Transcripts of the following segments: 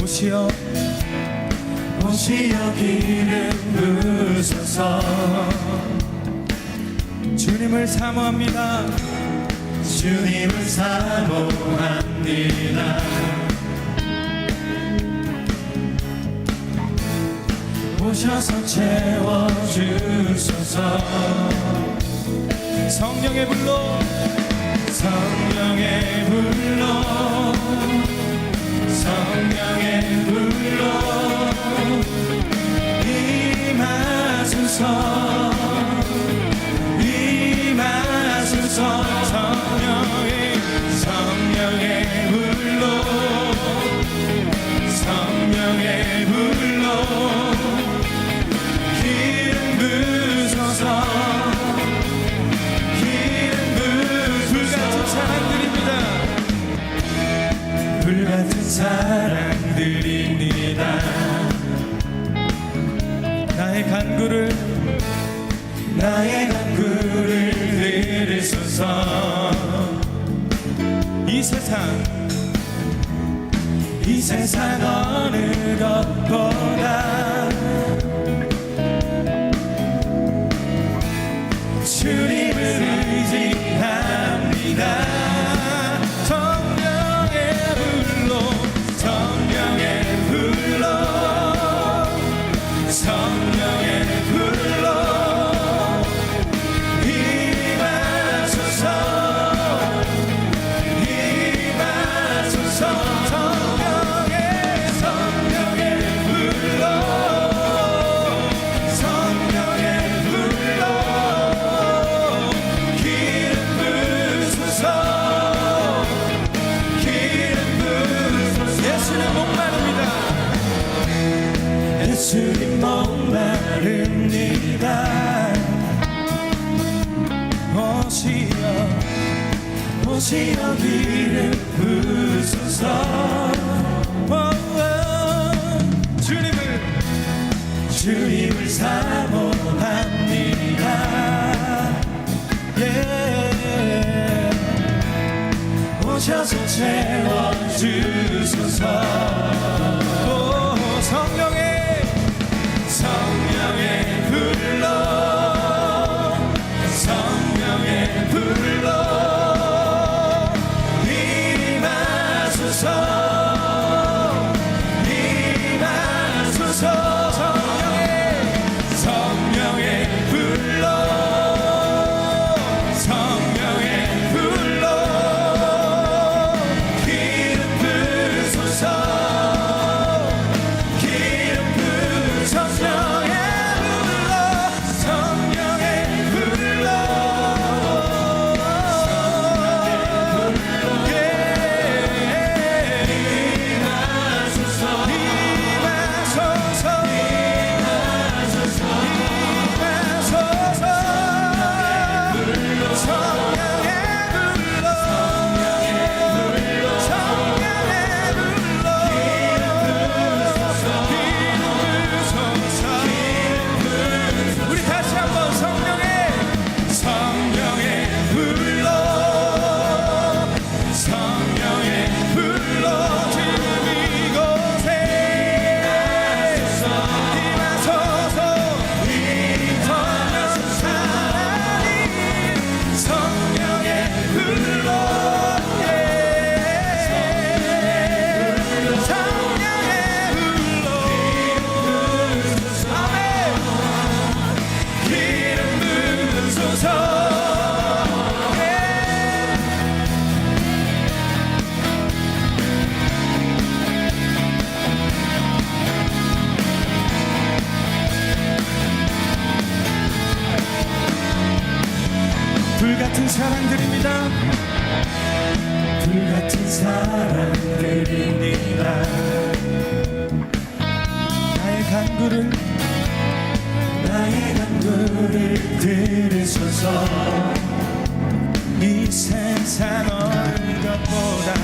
오시어 오시어 기름 부으소서. 주님을 사모합니다. 주님을 사모합니다. 오셔서 채워주소서. 성령의 불로 성령의 불로 성령의 불로 임하소서. 임하소서. 성령의 불로 성령의 불로 기름 부으소서. 불같은 사랑드립니다. 나의 간구를 들으소서. 이 세상 어느 것보다 주님을 의지합니다. 예수님 목마릅니다. 오시어 기름 부으소서. 주님을 사모합니다. 오셔서 채워주소서. 성령의 불로 성령의 불로 임하소서. 임하소서. 성령의 불로 성령의 불로 기름 부으소서. 불같은 사랑드립니다. 불같은 사랑드립니다. 나의 간구를 들으소서. 이 세상 어느 것보다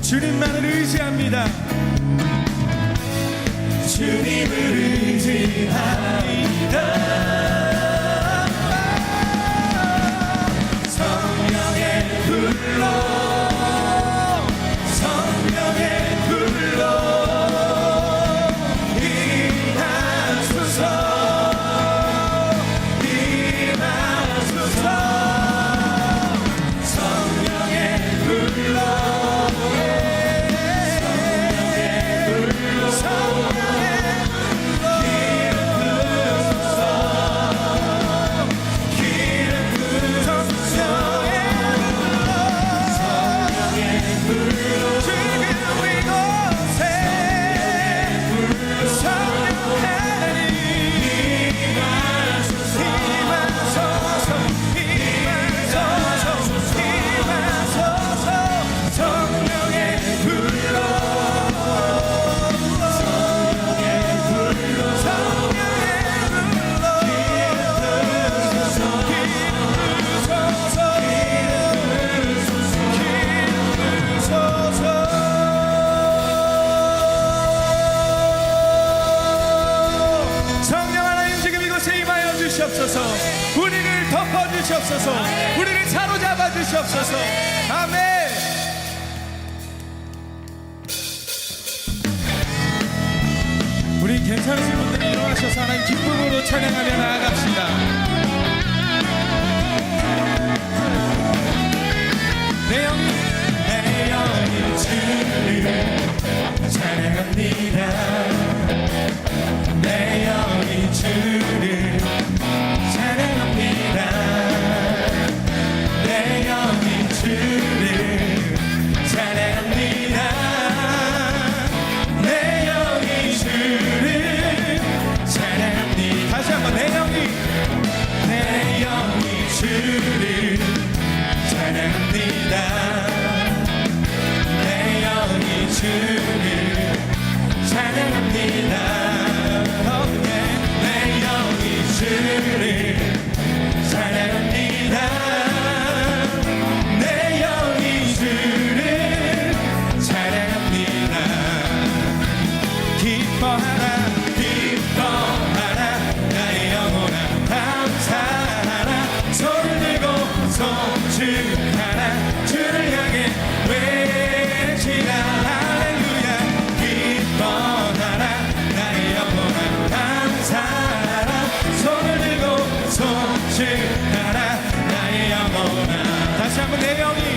주님만을 의지합니다. 주님을 의지합니다. 성령의 불로 주시옵소서. 우리를 사로잡아 주시옵소서. 아멘. 우리 괜찮으신 분들이 일어나셔서 하나님 기쁨으로 찬양하며 나아갑시다. 내 영이 주를 찬양합니다. 내 영이 주를 찬양합니다. 내 영이 주를 찬양합니다. 내 영이 주를 찬양합니다. 다시 한번 내 영이 주를 찬양합니다. 내 영이 주를 찬양합니다. 내 영이 주를 찬양합니다. 내 영이 주를 찬양합니다. 기뻐하라 기뻐하라 나의 영혼아 감사하라 손을 들고 송축하라 주를 향해 외치라 할렐루야. 기뻐하라 나의 영혼아 감사하라 손을 들고 송축하라 나의 영혼아. 다시 한번 내 영이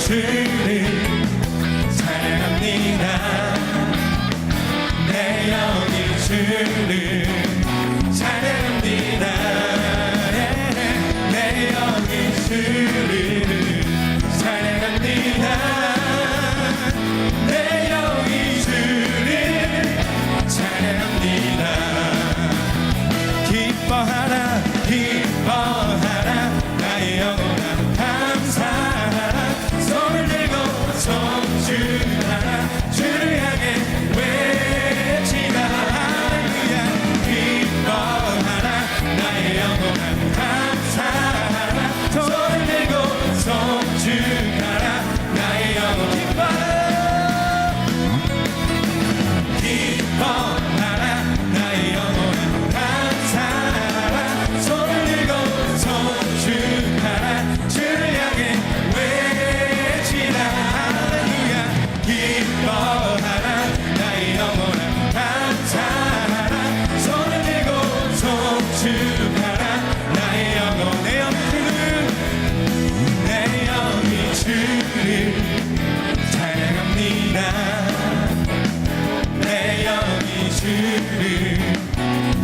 주를 찬양합니다. 내 영이 주를 찬양합니다. 내 영이 주를 찬양합니다. 내 영이 주를 찬양합니다. 기뻐하라 기뻐하라 나의 영혼아 감사하라 손을 들고 송축하라 주를 향해 외치라 할렐루야. 기뻐하라 나의 영혼아 감사하라 손을 들고 송축하라 나의 영혼. 기뻐하라 나의 영혼아 감사하라 손을 들고 송축하라 주를 향해 외치라 할렐루야. 기뻐하라 나의 영혼아 감사하라 손을 들고 송축하라 나의 영혼. 내 영이 주를 찬양합니다. 내 영이 주를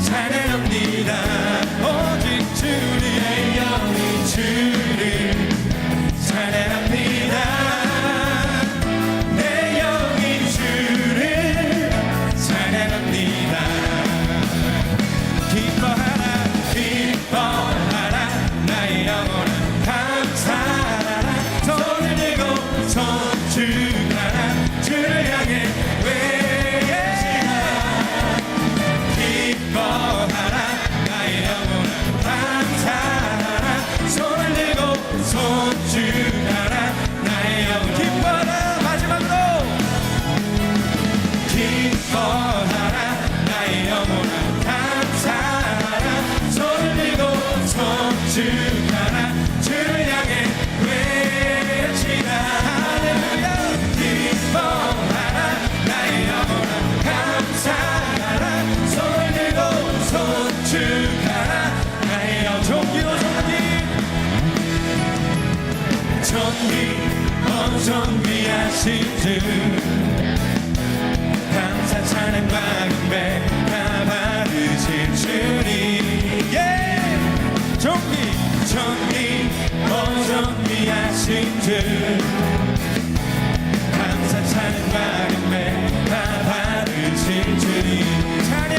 찬양합니다. 오직 주를 내 영이 주를 찬양합니다. 내 영이 주를 찬양합니다. 기뻐하라 기뻐하라 나의 영혼아 감사하라 손을 들고 송축하라 주를 향해 외치라. 기뻐하라 나의 영혼아 감사하라 손을 들고 송축하라 나의 영혼. 기뻐하라 마지막으로 기뻐하라 나의 영혼아 감사하라 손을 들고 송축하라 주를 향해 외치라 할렐루야. 기뻐하라 나의 영혼아 감사하라 손을 들고 송축하라 나의 영혼. 종기로 존귀하신 주 감사 찬양과 경배 다 받으실 주님. 존귀하신 주 감사 찬양과 경배 다 받으실 주님. 찬양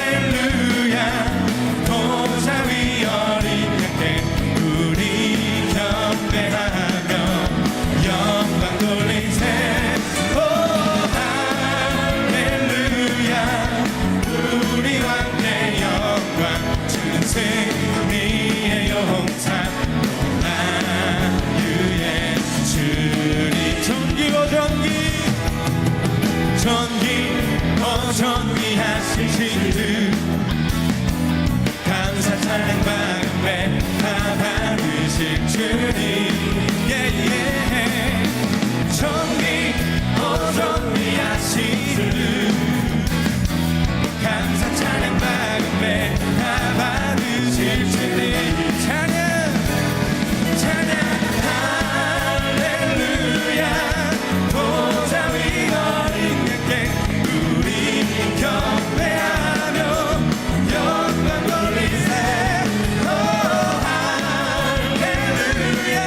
할렐루야. 보좌 위 어린 양께 우리 경배하며 영광 돌리세. 오 할렐루야. 우리 왕의 영광 주는 승리의 용사 받으실 주님 정리하시는 감사 찬양 마음에 다 받으실 주님 찬양 할렐루야 보좌 위 어린 양께 우리 경배하며 영광 돌리세 할렐루야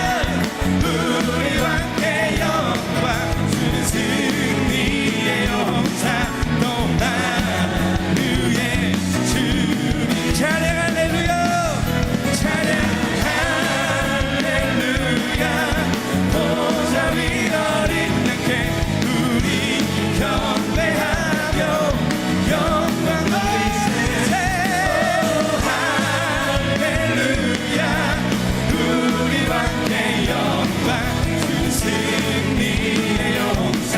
우리와 함께 영광 주는 승리의 용사 또 나누의 주님 찬양 할렐루야 찬양 할렐루야 보좌 위 어린 양께 우리 경배하며 영광 돌리세 할렐루야 우리와 함께 영광 주 승리의 용사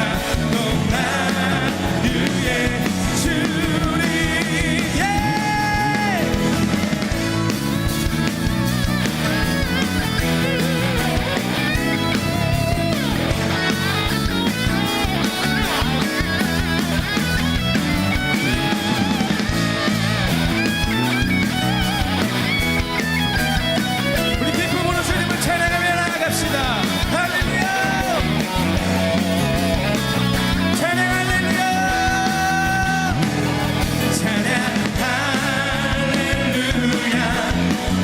또 나누의 주님 우리 기쁨으로 주님을 찬양하며 나아갑시다. 할렐루야 찬양 할렐루야 찬양 할렐루야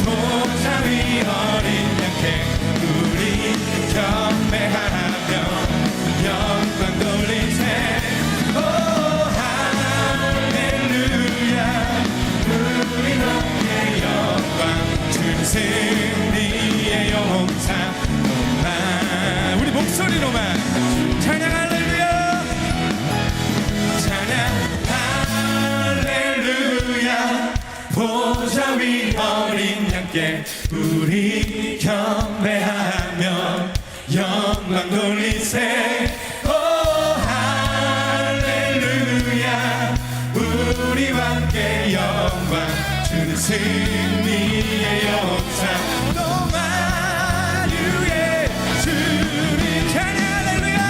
보좌 위 어린 양께 우리 경배하며 영광 돌리세 오 할렐루야 우리 너의 영광 주는 승리의 용사 우리 목소리로만 찬양 할렐루야 찬양 할렐루야 보좌 위 어린 양께 우리 경배하며 영광 돌리세 오 할렐루야 우리와 함께 영광 주는 승리의 용사 또 만유의 주님 찬양 할렐루야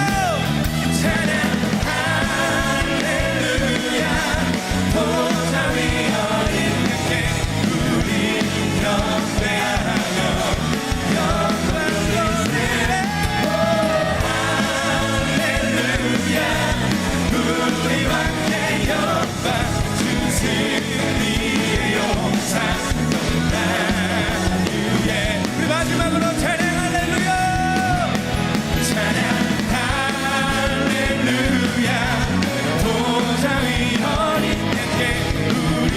찬양 할렐루야 보좌 위 어린 양께 우리 경배하며 영광 돌리세 오 할렐루야 우리와 함께 영광 주는 승리의 용사 우리 마지막으로 찬양 할렐루야 찬양 할렐루야 보좌 위 어린 양께 우리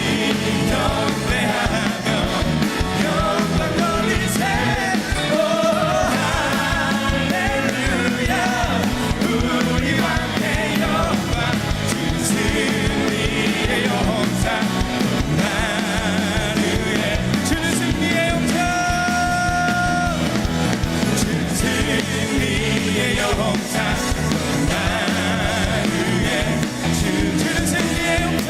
경배하며 영광 돌리세 오 할렐루야 우리와 함께 영광 주는 승리의 용사 나누의 주는 승리의 용사 주는 승리의 용사 나누의 주는 승리의 용사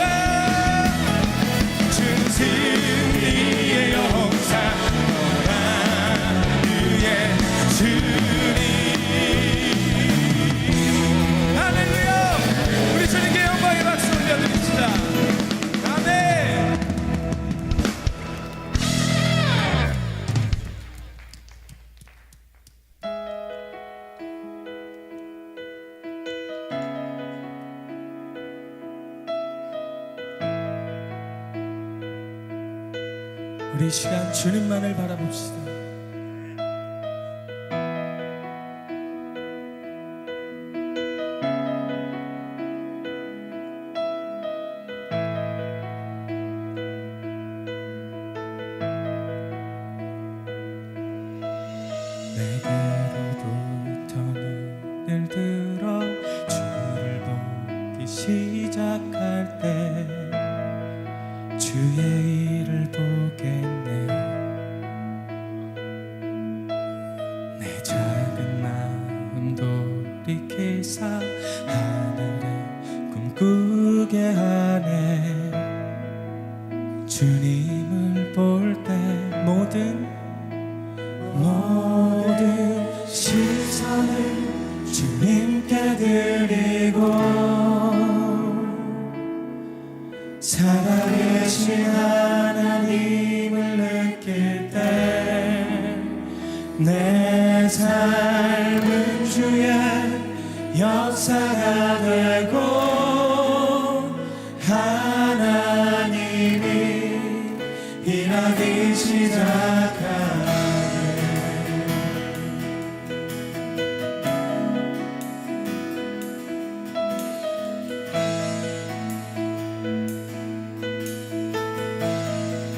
주는 승리의 용사 나누의 주님 할렐루야 우리 주님께 영광의 박수 올려드립시다 아멘 우리 이 시간 주님만을 바라봅시다. 내게로부터 눈을 들어 주를 보기 시작할 때 주의 일을 보겠네. 내 작은 마음 돌이키사 하늘에 꿈꾸게 하네. 주님을 볼 때 모든 내 삶은 주의 역사가 되고 하나님이 일하기 시작하네.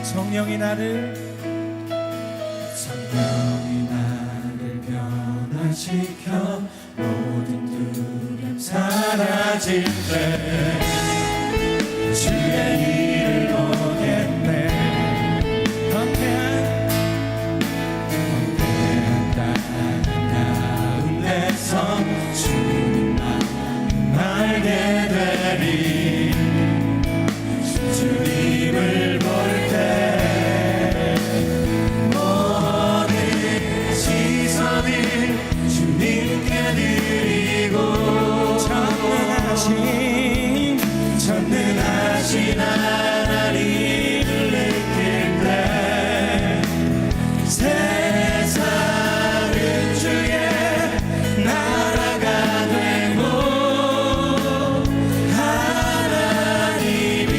성령이 나를 변화시켜 모든 두려움 사라질 때 주의 일을 보겠네. 황폐한 땅 가운데서 주님만 알게 되리. 주님을 볼 때 모든 시선을 주님께 드리고 전능하신 하나님을 느낄 때 세상은 주의 나라가 되고 하나님이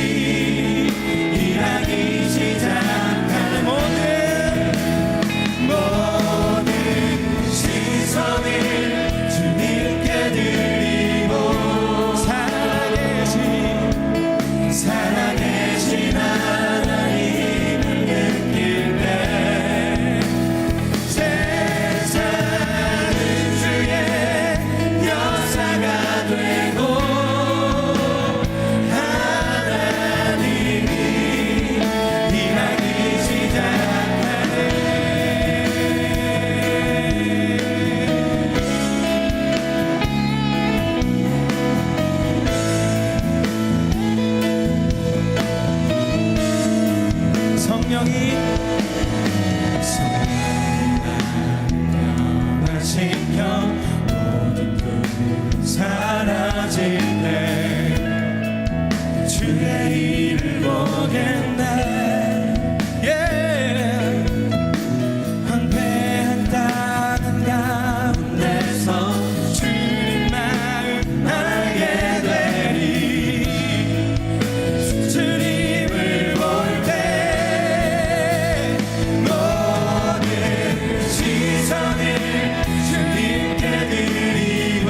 일하기 시작하는 모든 시선을 주님께 드리고 살아계신 하나님을 느낄 때 세상은 주의 역사가 되고 하나님이 일하기 시작하네. 성령이 변화시켜 모든 꿈이 사라질 때 주의 일을 보겠네. 황폐한 땅 가운데서 주님 마음 알게 되리. 주님을 볼 때 모든 시선을 주님께 드리고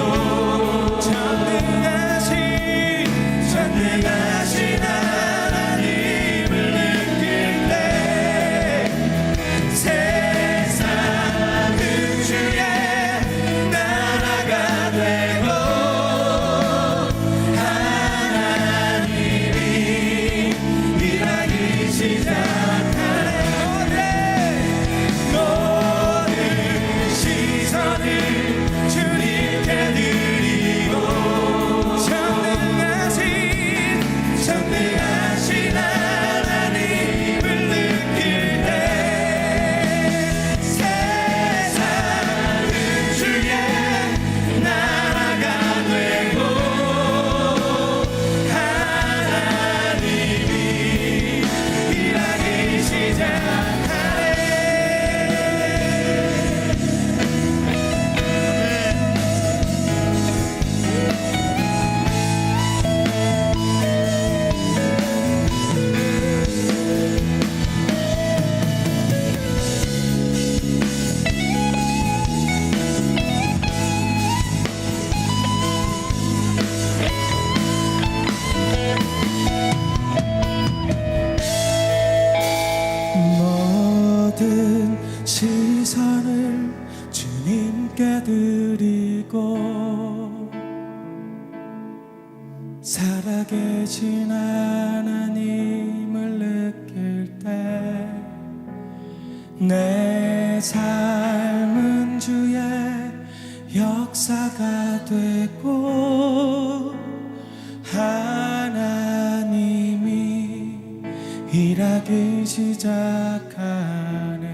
전능하신 하나님을 느낄 때 세상은 주의 나라가 되고 하나님이 일하기 시작하네. 모든 시선을 주님께 드리고 전능하신 하나님을 느낄 때 세상은 주의 나라가 되고 하나님이 일하기 시작하네. 모든 시선을 주님께 드리고 살아계신 하나님을 느낄 때 내 삶은 주의 역사가 되고 하나님이 일하기 시작하네.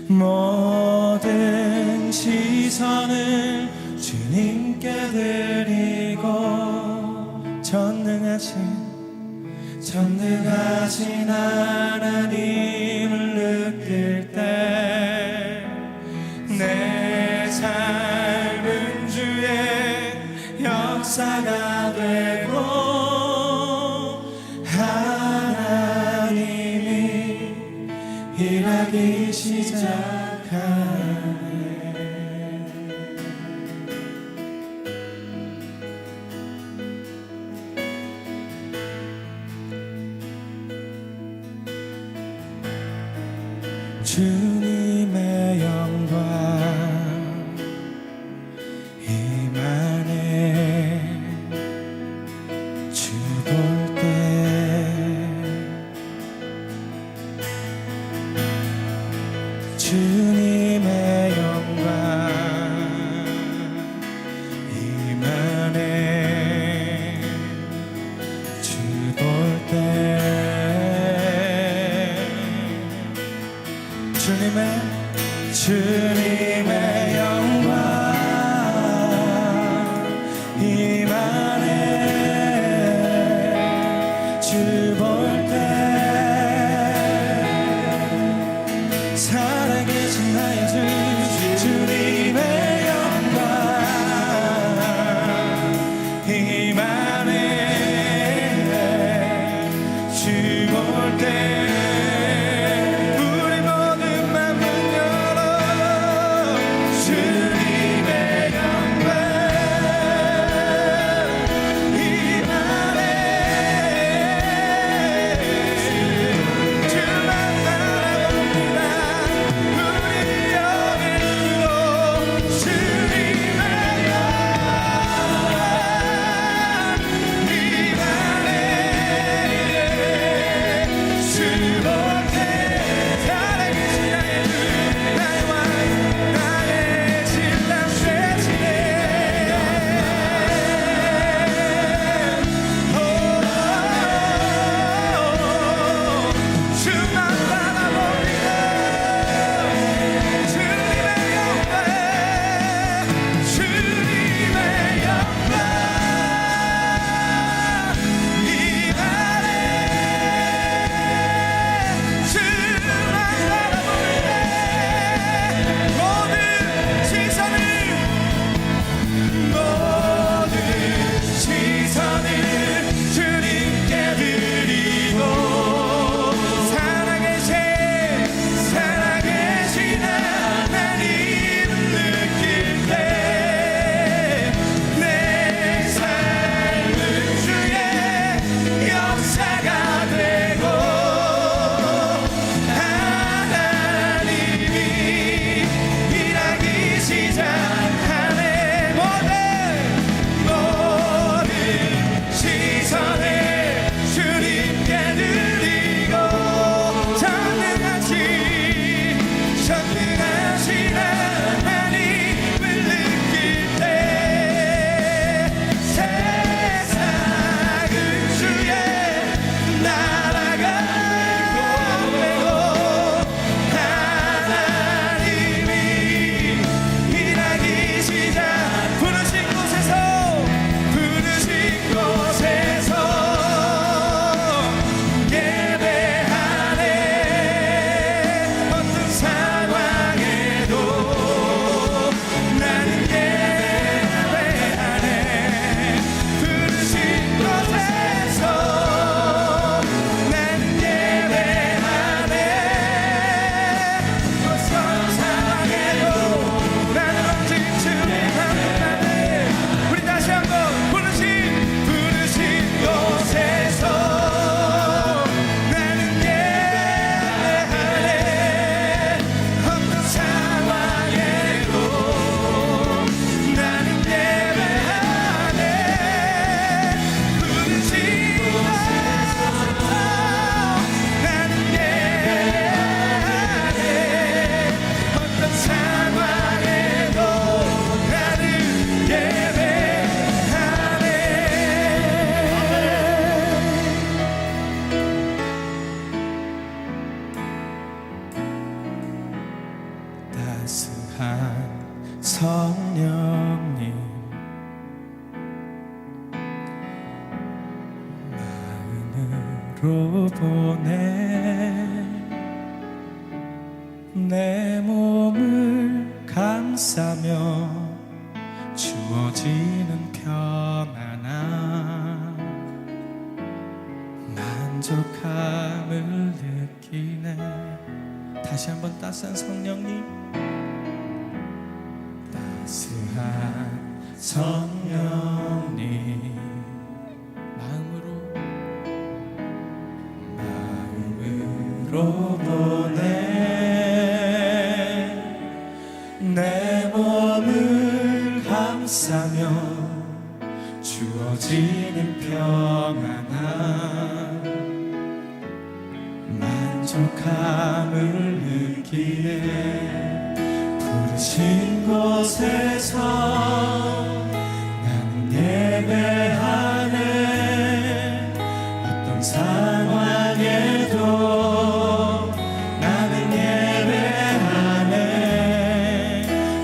모든 시선을 주님께 드리고 전능하신 하나님을 느낄 때 주님의 영광 임하네. 주 볼 때 주님의 영광 임하네. 주 볼 때 주님의 영광 임하네. 주 볼 때 살아계신 나의 주 주님의 영광 임하네. 주 볼 때 따스한 성령님 마음으로 보내 내 몸을 감싸며 주어지는 편안함 만족함을 느끼네. 다시 한번 따스한 성령님, 따스한 성령님, 마음으로 보내 내 몸을 감싸며 주어지는 평안함, 만족함을 느끼네. 부르신 곳에서 나는 예배하네. 어떤 상황에도 나는 예배하네.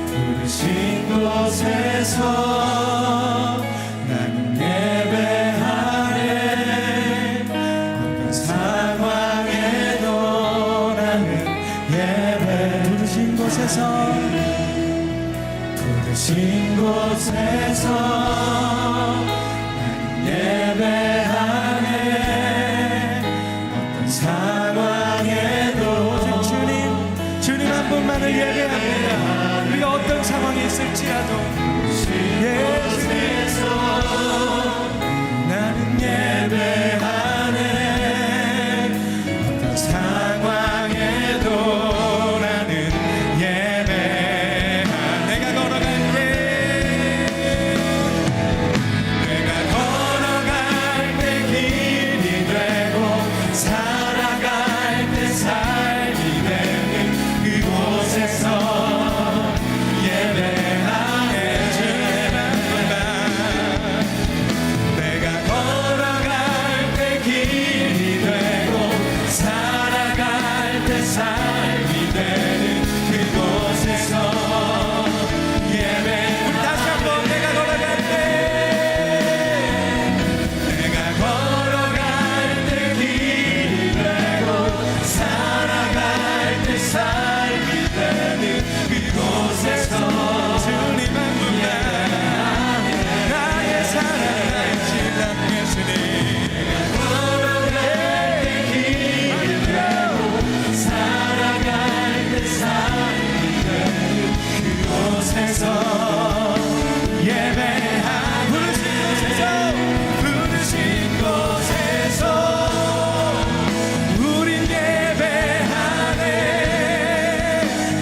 부르신 곳에서 나는 예배하네. 어떤 상황에도 나는 예배. 부르신 곳에서 부르신 곳에서 나는 예배하네. 어떤 상황에도 오직 주님 한 분만을 예배합니다. 우리가 어떤 상황이 있을지라도 예수께서 나는 예배하네. 어떤 상황에도 나는 예배하네. 내가 걸어갈게. 내가 걸어갈 때 길이 되고 살아갈 때 삶이 되는 그곳에서 예배하네. 주님만. 내가 걸어갈 때 길이 되고 살아갈 때 삶이 되는 그곳에서 예배. 우리 다시 한번 내가 걸어갈 때, 내가 걸어갈 때 길이 되고 살아갈 때 삶이 되는 그곳에서 주님 한 분만 나의 사랑 나의 신랑 예수님. 내가 걸어갈 때 길이 되고 살아갈 때 삶이 되는 그곳에서 예배한 부르신 곳에서 우린 예배하네.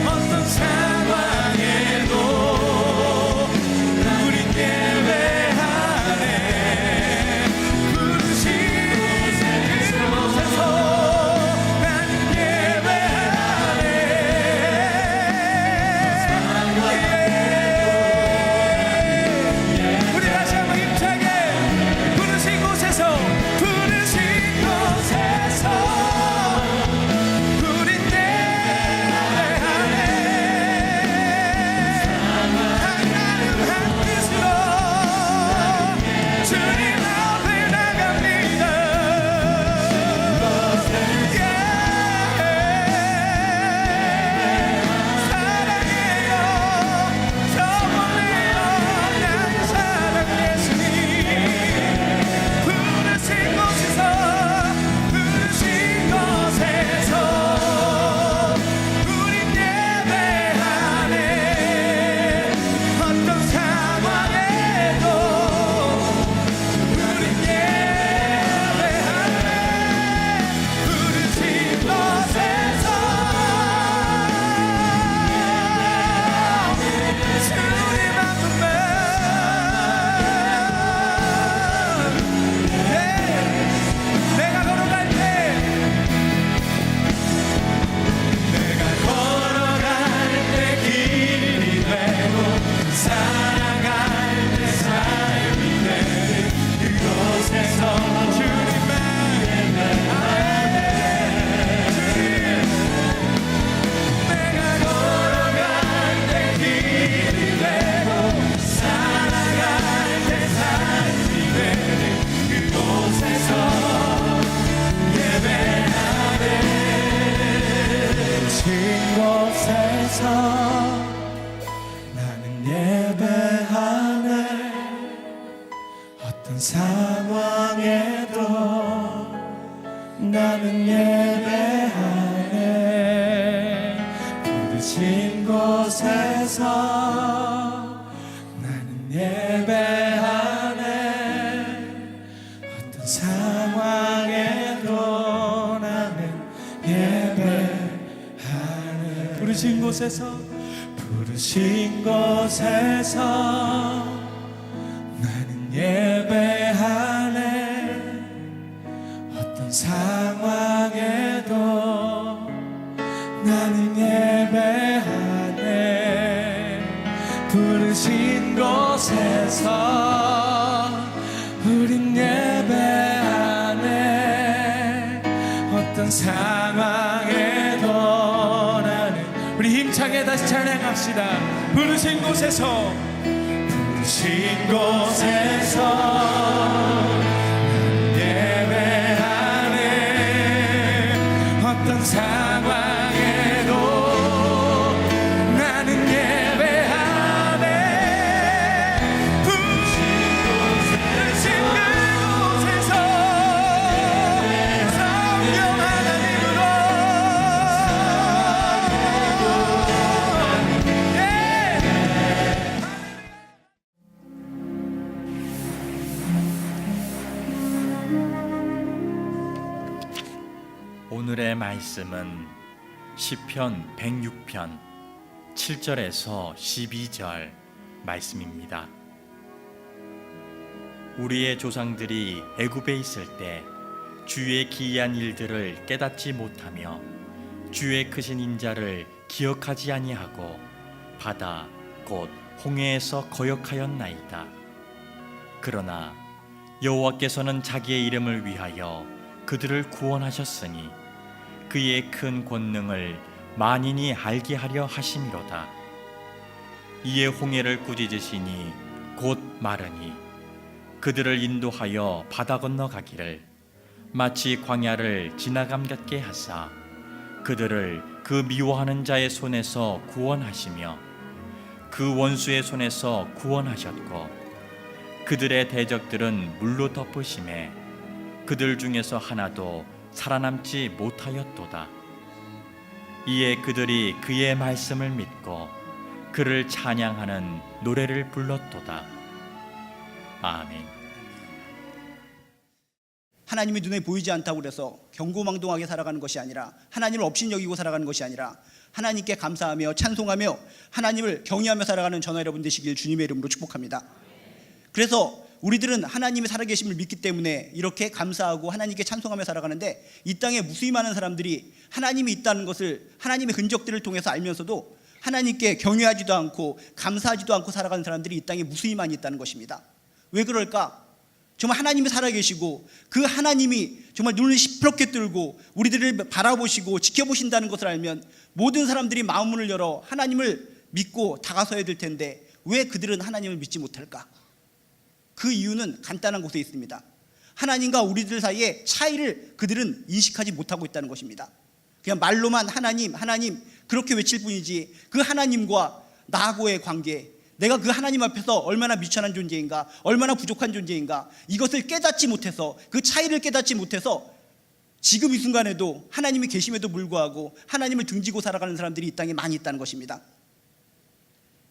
어떤 상황에도 우린 예배하네. 부르신 곳에서 나는 예배하네. 우리 다시 한번 힘차게 부르신 곳에서 부르신 곳에서 우린 예배하네. 하나님 한 뜻으로 주님 앞에 나갑니다. 사랑해요 저번에요 나의 사랑 예수님. 부르신 곳에서 부르신 곳에서 우린 예배하네. 어떤 상황에도 우린 예배하네. 부르신 곳에서 주님 한 분만. 내가 걸어갈 때 내가 걸어갈 때 길이 되고 살아갈 때 삶이 되는 그곳에서 주님만 예배하네. 내가 걸어갈 때 길이 되고 살아갈 때 삶이 되는 그곳에서 예배하네. 부르신 곳에서 나는 예배하네. 어떤 상황에도 나는 예배하네. 부르신 곳에서 나는 예배하네. 어떤 상황에도 나는 예배하네. 부르신 곳에서 나는 예배하네. 어떤 상황에도 나는 예배하네. 부르신 곳에서 우린 예배하네. 어떤 상황에도 나는, 우리 힘차게 다시 찬양합시다. 부르신 곳에서 나는 예배하네. 어떤 상황에도 나는 예배하네. 부르신 그곳에서 성령 하나님으로 오늘의 말씀은 시편 106편 7절에서 12절 말씀입니다. 우리의 조상들이 애굽에 있을 때 주의 기이한 일들을 깨닫지 못하며 주의 크신 인자를 기억하지 아니하고 바다 곧 홍해에서 거역하였나이다. 그러나 여호와께서는 자기의 이름을 위하여 그들을 구원하셨으니 그의 큰 권능을 만인이 알게 하려 하심이로다. 이에 홍해를 꾸짖으시니 곧 마르니 그들을 인도하여 바다 건너 가기를 마치 광야를 지나감 같게 하사 그들을 그 미워하는 자의 손에서 구원하시며 그 원수의 손에서 구원하셨고 그들의 대적들은 물로 덮으심에 그들 중에서 하나도 살아남지 못하였도다. 이에 그들이 그의 말씀을 믿고 그를 찬양하는 노래를 불렀도다. 아멘. 하나님이 눈에 보이지 않다고 그래서 경고망동하게 살아가는 것이 아니라, 하나님을 업신여기고 살아가는 것이 아니라 하나님께 감사하며 찬송하며 하나님을 경외하며 살아가는 저와 여러분 되시길 주님의 이름으로 축복합니다. 그래서 우리들은 하나님의 살아계심을 믿기 때문에 이렇게 감사하고 하나님께 찬송하며 살아가는데, 이 땅에 무수히 많은 사람들이 하나님이 있다는 것을 하나님의 흔적들을 통해서 알면서도 하나님께 경외하지도 않고 감사하지도 않고 살아가는 사람들이 이 땅에 무수히 많이 있다는 것입니다. 왜 그럴까? 정말 하나님이 살아계시고 그 하나님이 정말 눈을 시퍼렇게 뜨고 우리들을 바라보시고 지켜보신다는 것을 알면 모든 사람들이 마음문을 열어 하나님을 믿고 다가서야 될 텐데 왜 그들은 하나님을 믿지 못할까? 그 이유는 간단한 곳에 있습니다. 하나님과 우리들 사이에 차이를 그들은 인식하지 못하고 있다는 것입니다. 그냥 말로만 하나님 그렇게 외칠 뿐이지 그 하나님과 나하고의 관계, 내가 그 하나님 앞에서 얼마나 미천한 존재인가, 얼마나 부족한 존재인가, 이것을 깨닫지 못해서, 그 차이를 깨닫지 못해서 지금 이 순간에도 하나님이 계심에도 불구하고 하나님을 등지고 살아가는 사람들이 이 땅에 많이 있다는 것입니다.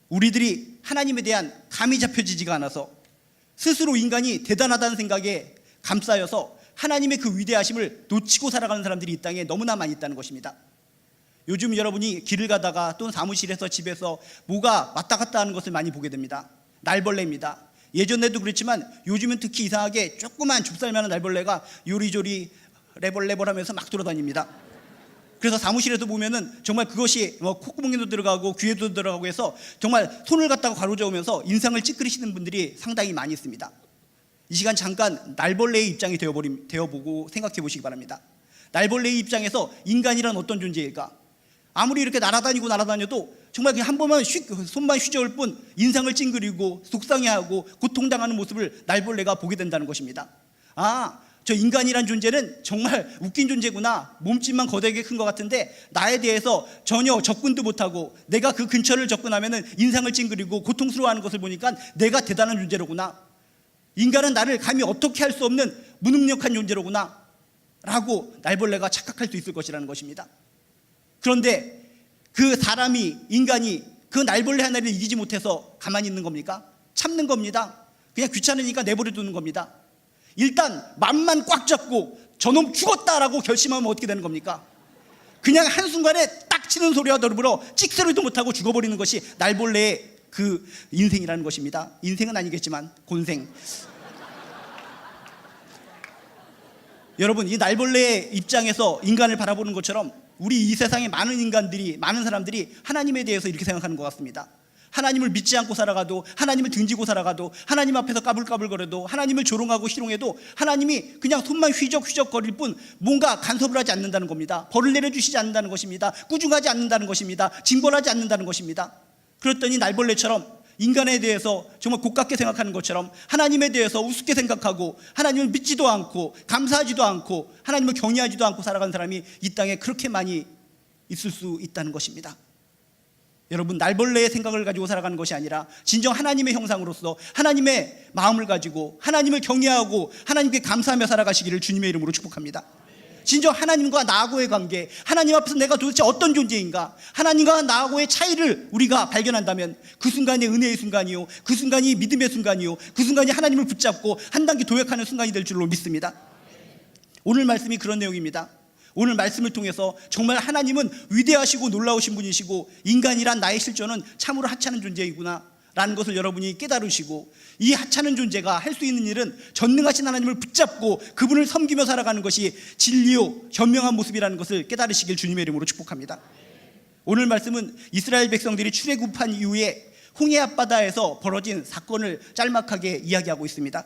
우리들이 하나님에 대한 감이 잡혀지지가 않아서 스스로 인간이 대단하다는 생각에 감싸여서 하나님의 그 위대하심을 놓치고 살아가는 사람들이 이 땅에 너무나 많이 있다는 것입니다. 요즘 여러분이 길을 가다가 또는 사무실에서 집에서 뭐가 왔다 갔다 하는 것을 많이 보게 됩니다. 날벌레입니다. 예전에도 그랬지만 요즘은 특히 이상하게 조그만 좁쌀만한 날벌레가 요리조리 레벌레벌 하면서 막 돌아다닙니다. 그래서 사무실에서 보면은 정말 그것이 콧구멍에도 들어가고 귀에도 들어가고 해서 정말 손을 갖다가 가로저으면서 인상을 찌푸리시는 분들이 상당히 많이 있습니다. 이 시간 잠깐 날벌레의 입장이 되어보고 생각해 보시기 바랍니다. 날벌레의 입장에서 인간이란 어떤 존재일까? 아무리 이렇게 날아다녀도 정말 그냥 한 번만 손만 휘저을 뿐 인상을 찡그리고 속상해하고 고통당하는 모습을 날벌레가 보게 된다는 것입니다. 저 인간이란 존재는 정말 웃긴 존재구나, 몸집만 거대하게 큰 것 같은데 나에 대해서 전혀 접근도 못하고 내가 그 근처를 접근하면 인상을 찡그리고 고통스러워하는 것을 보니까 내가 대단한 존재로구나, 인간은 나를 감히 어떻게 할 수 없는 무능력한 존재로구나 라고 날벌레가 착각할 수 있을 것이라는 것입니다. 그런데 그 사람이, 인간이 그 날벌레 하나를 이기지 못해서 가만히 있는 겁니까? 참는 겁니다. 그냥 귀찮으니까 내버려 두는 겁니다. 일단 맘만 꽉 잡고 저놈 죽었다라고 결심하면 어떻게 되는 겁니까? 그냥 한순간에 딱 치는 소리와 더불어 찍소리도 못하고 죽어버리는 것이 날벌레의 그 인생이라는 것입니다. 인생은 아니겠지만 곤생. 여러분, 이 날벌레의 입장에서 인간을 바라보는 것처럼 우리 이 세상의 많은 인간들이, 많은 사람들이 하나님에 대해서 이렇게 생각하는 것 같습니다. 하나님을 믿지 않고 살아가도, 하나님을 등지고 살아가도, 하나님 앞에서 까불까불거려도, 하나님을 조롱하고 희롱해도 하나님이 그냥 손만 휘적휘적거릴 뿐 뭔가 간섭을 하지 않는다는 겁니다. 벌을 내려주시지 않는다는 것입니다. 꾸중하지 않는다는 것입니다. 징벌하지 않는다는 것입니다. 그랬더니 날벌레처럼 인간에 대해서 정말 고깝게 생각하는 것처럼 하나님에 대해서 우습게 생각하고 하나님을 믿지도 않고 감사하지도 않고 하나님을 경외하지도 않고 살아가는 사람이 이 땅에 그렇게 많이 있을 수 있다는 것입니다. 여러분, 날벌레의 생각을 가지고 살아가는 것이 아니라 진정 하나님의 형상으로서 하나님의 마음을 가지고 하나님을 경외하고 하나님께 감사하며 살아가시기를 주님의 이름으로 축복합니다. 진정 하나님과 나하고의 관계, 하나님 앞에서 내가 도대체 어떤 존재인가, 하나님과 나하고의 차이를 우리가 발견한다면 그 순간이 은혜의 순간이요, 그 순간이 믿음의 순간이요, 그 순간이 하나님을 붙잡고 한 단계 도약하는 순간이 될 줄로 믿습니다. 오늘 말씀이 그런 내용입니다. 오늘 말씀을 통해서 정말 하나님은 위대하시고 놀라우신 분이시고 인간이란 나의 실존은 참으로 하찮은 존재이구나 라는 것을 여러분이 깨달으시고, 이 하찮은 존재가 할 수 있는 일은 전능하신 하나님을 붙잡고 그분을 섬기며 살아가는 것이 진리요 현명한 모습이라는 것을 깨달으시길 주님의 이름으로 축복합니다. 오늘 말씀은 이스라엘 백성들이 출애굽한 이후에 홍해 앞바다에서 벌어진 사건을 짤막하게 이야기하고 있습니다.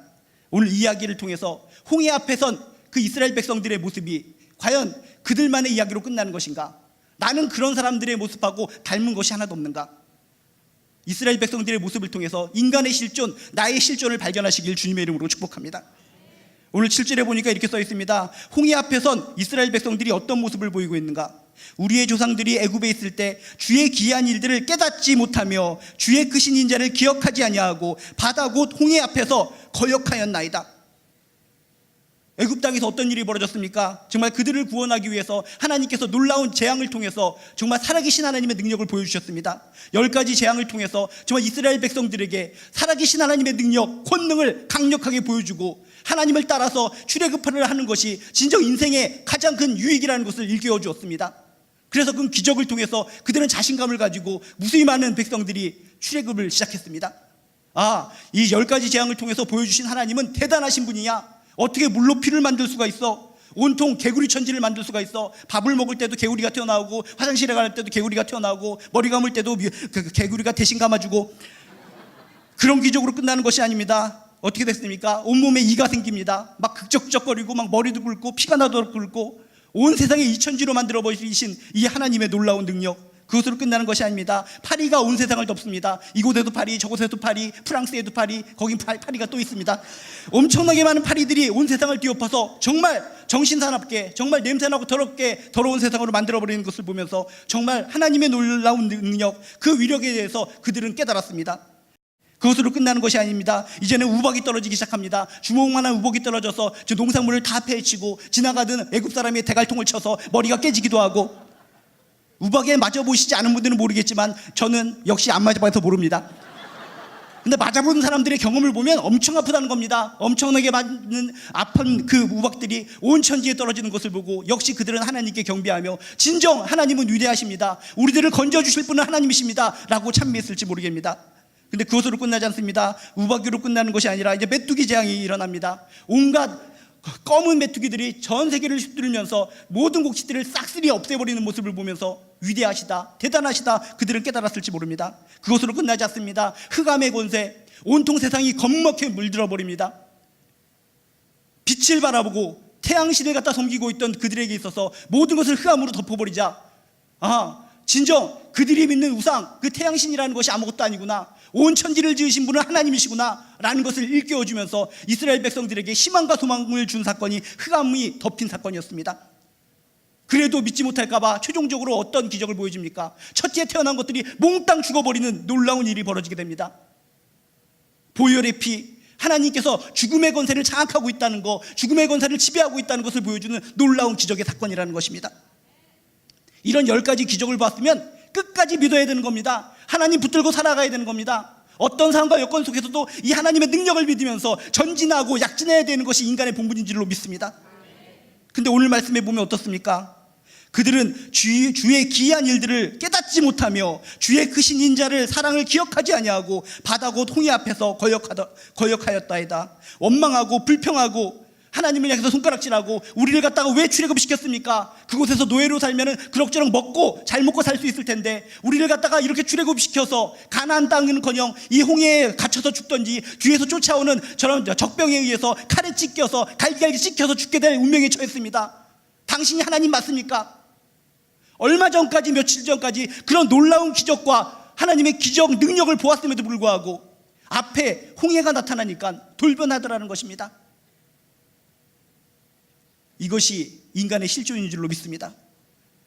오늘 이야기를 통해서 홍해 앞에 선 그 이스라엘 백성들의 모습이 과연 그들만의 이야기로 끝나는 것인가? 나는 그런 사람들의 모습하고 닮은 것이 하나도 없는가? 이스라엘 백성들의 모습을 통해서 인간의 실존, 나의 실존을 발견하시길 주님의 이름으로 축복합니다. 오늘 7절에 보니까 이렇게 써 있습니다. 홍해 앞에 선 이스라엘 백성들이 어떤 모습을 보이고 있는가? 우리의 조상들이 애굽에 있을 때 주의 기이한 일들을 깨닫지 못하며 주의 크신 인자를 기억하지 아니하고 바다 곧 홍해 앞에서 거역하였나이다. 애굽 땅에서 어떤 일이 벌어졌습니까? 정말 그들을 구원하기 위해서 하나님께서 놀라운 재앙을 통해서 정말 살아계신 하나님의 능력을 보여주셨습니다. 10가지 재앙을 통해서 정말 이스라엘 백성들에게 살아계신 하나님의 능력, 권능을 강력하게 보여주고 하나님을 따라서 출애굽을 하는 것이 진정 인생의 가장 큰 유익이라는 것을 일깨워 주었습니다. 그래서 그 기적을 통해서 그들은 자신감을 가지고 무수히 많은 백성들이 출애굽을 시작했습니다. 이 10가지 재앙을 통해서 보여주신 하나님은 대단하신 분이야. 어떻게 물로 피를 만들 수가 있어? 온통 개구리 천지를 만들 수가 있어? 밥을 먹을 때도 개구리가 튀어나오고, 화장실에 갈 때도 개구리가 튀어나오고, 머리 감을 때도 개구리가 대신 감아주고, 그런 기적으로 끝나는 것이 아닙니다. 어떻게 됐습니까? 온몸에 이가 생깁니다. 막 극적극적거리고 막 머리도 굵고 피가 나도록 굵고, 온 세상에 이천지로 만들어 버리신 이 하나님의 놀라운 능력, 그것으로 끝나는 것이 아닙니다. 파리가 온 세상을 덮습니다. 이곳에도 파리, 저곳에도 파리, 프랑스에도 파리, 거긴 파리가 또 있습니다. 엄청나게 많은 파리들이 온 세상을 뒤엎어서 정말 정신사납게, 정말 냄새나고 더럽게 더러운 세상으로 만들어버리는 것을 보면서 정말 하나님의 놀라운 능력, 그 위력에 대해서 그들은 깨달았습니다. 그것으로 끝나는 것이 아닙니다. 이제는 우박이 떨어지기 시작합니다. 주먹만한 우박이 떨어져서 저 농산물을 다 패치고 지나가던 애굽 사람의 대갈통을 쳐서 머리가 깨지기도 하고, 우박에 맞아보시지 않은 분들은 모르겠지만 저는 역시 안 맞아봐서 모릅니다. 근데 맞아본 사람들의 경험을 보면 엄청 아프다는 겁니다. 엄청나게 맞는 아픈 그 우박들이 온 천지에 떨어지는 것을 보고 역시 그들은 하나님께 경배하며 진정 하나님은 위대하십니다, 우리들을 건져주실 분은 하나님이십니다 라고 찬미했을지 모르겠습니다. 근데 그것으로 끝나지 않습니다. 우박으로 끝나는 것이 아니라 이제 메뚜기 재앙이 일어납니다. 온갖 검은 메뚜기들이 전 세계를 휩쓸면서 모든 곡식들을 싹쓸이 없애버리는 모습을 보면서 위대하시다, 대단하시다 그들은 깨달았을지 모릅니다. 그것으로 끝나지 않습니다. 흑암의 권세, 온통 세상이 겁먹게 물들어 버립니다. 빛을 바라보고 태양신을 갖다 섬기고 있던 그들에게 있어서 모든 것을 흑암으로 덮어버리자, 진정 그들이 믿는 우상, 그 태양신이라는 것이 아무것도 아니구나, 온 천지를 지으신 분은 하나님이시구나 라는 것을 일깨워주면서 이스라엘 백성들에게 희망과 소망을 준 사건이 흑암이 덮인 사건이었습니다. 그래도 믿지 못할까봐 최종적으로 어떤 기적을 보여줍니까? 첫째 태어난 것들이 몽땅 죽어버리는 놀라운 일이 벌어지게 됩니다. 보혈의 피, 하나님께서 죽음의 권세를 장악하고 있다는 것, 죽음의 권세를 지배하고 있다는 것을 보여주는 놀라운 기적의 사건이라는 것입니다. 이런 10가지 기적을 봤으면 끝까지 믿어야 되는 겁니다. 하나님 붙들고 살아가야 되는 겁니다. 어떤 상황과 여건 속에서도 이 하나님의 능력을 믿으면서 전진하고 약진해야 되는 것이 인간의 본분인 줄로 믿습니다. 근데 오늘 말씀에 보면 어떻습니까? 그들은 주의 기이한 일들을 깨닫지 못하며 주의 크신 인자를 사랑을 기억하지 아니하고 바다 곧 홍해 앞에서 거역하였다이다. 원망하고 불평하고 하나님을 향해서 손가락질하고 우리를 갖다가 왜 출애굽시켰습니까? 그곳에서 노예로 살면은 그럭저럭 잘 먹고 살 수 있을 텐데 우리를 갖다가 이렇게 출애굽시켜서 가나안 땅은커녕 이 홍해에 갇혀서 죽던지 뒤에서 쫓아오는 저런 적병에 의해서 칼에 찢겨서 갈기갈기 찢겨서 죽게 될 운명에 처했습니다. 당신이 하나님 맞습니까? 얼마 전까지, 며칠 전까지 그런 놀라운 기적과 하나님의 기적 능력을 보았음에도 불구하고 앞에 홍해가 나타나니까 돌변하더라는 것입니다. 이것이 인간의 실존인 줄로 믿습니다.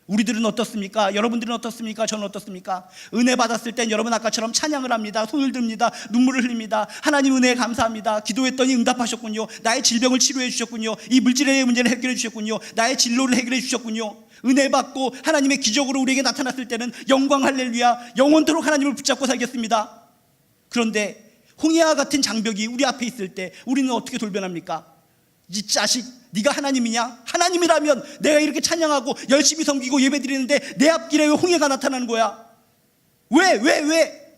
우리들은 어떻습니까? 여러분들은 어떻습니까? 저는 어떻습니까? 은혜 받았을 땐 여러분 아까처럼 찬양을 합니다. 손을 듭니다. 눈물을 흘립니다. 하나님 은혜에 감사합니다. 기도했더니 응답하셨군요. 나의 질병을 치료해 주셨군요. 이 물질의 문제를 해결해 주셨군요. 나의 진로를 해결해 주셨군요. 은혜 받고 하나님의 기적으로 우리에게 나타났을 때는 영광 할렐루야, 영원토록 하나님을 붙잡고 살겠습니다. 그런데 홍해와 같은 장벽이 우리 앞에 있을 때 우리는 어떻게 돌변합니까? 이 자식, 네가 하나님이냐? 하나님이라면 내가 이렇게 찬양하고 열심히 섬기고 예배드리는데 내 앞길에 왜 홍해가 나타나는 거야? 왜?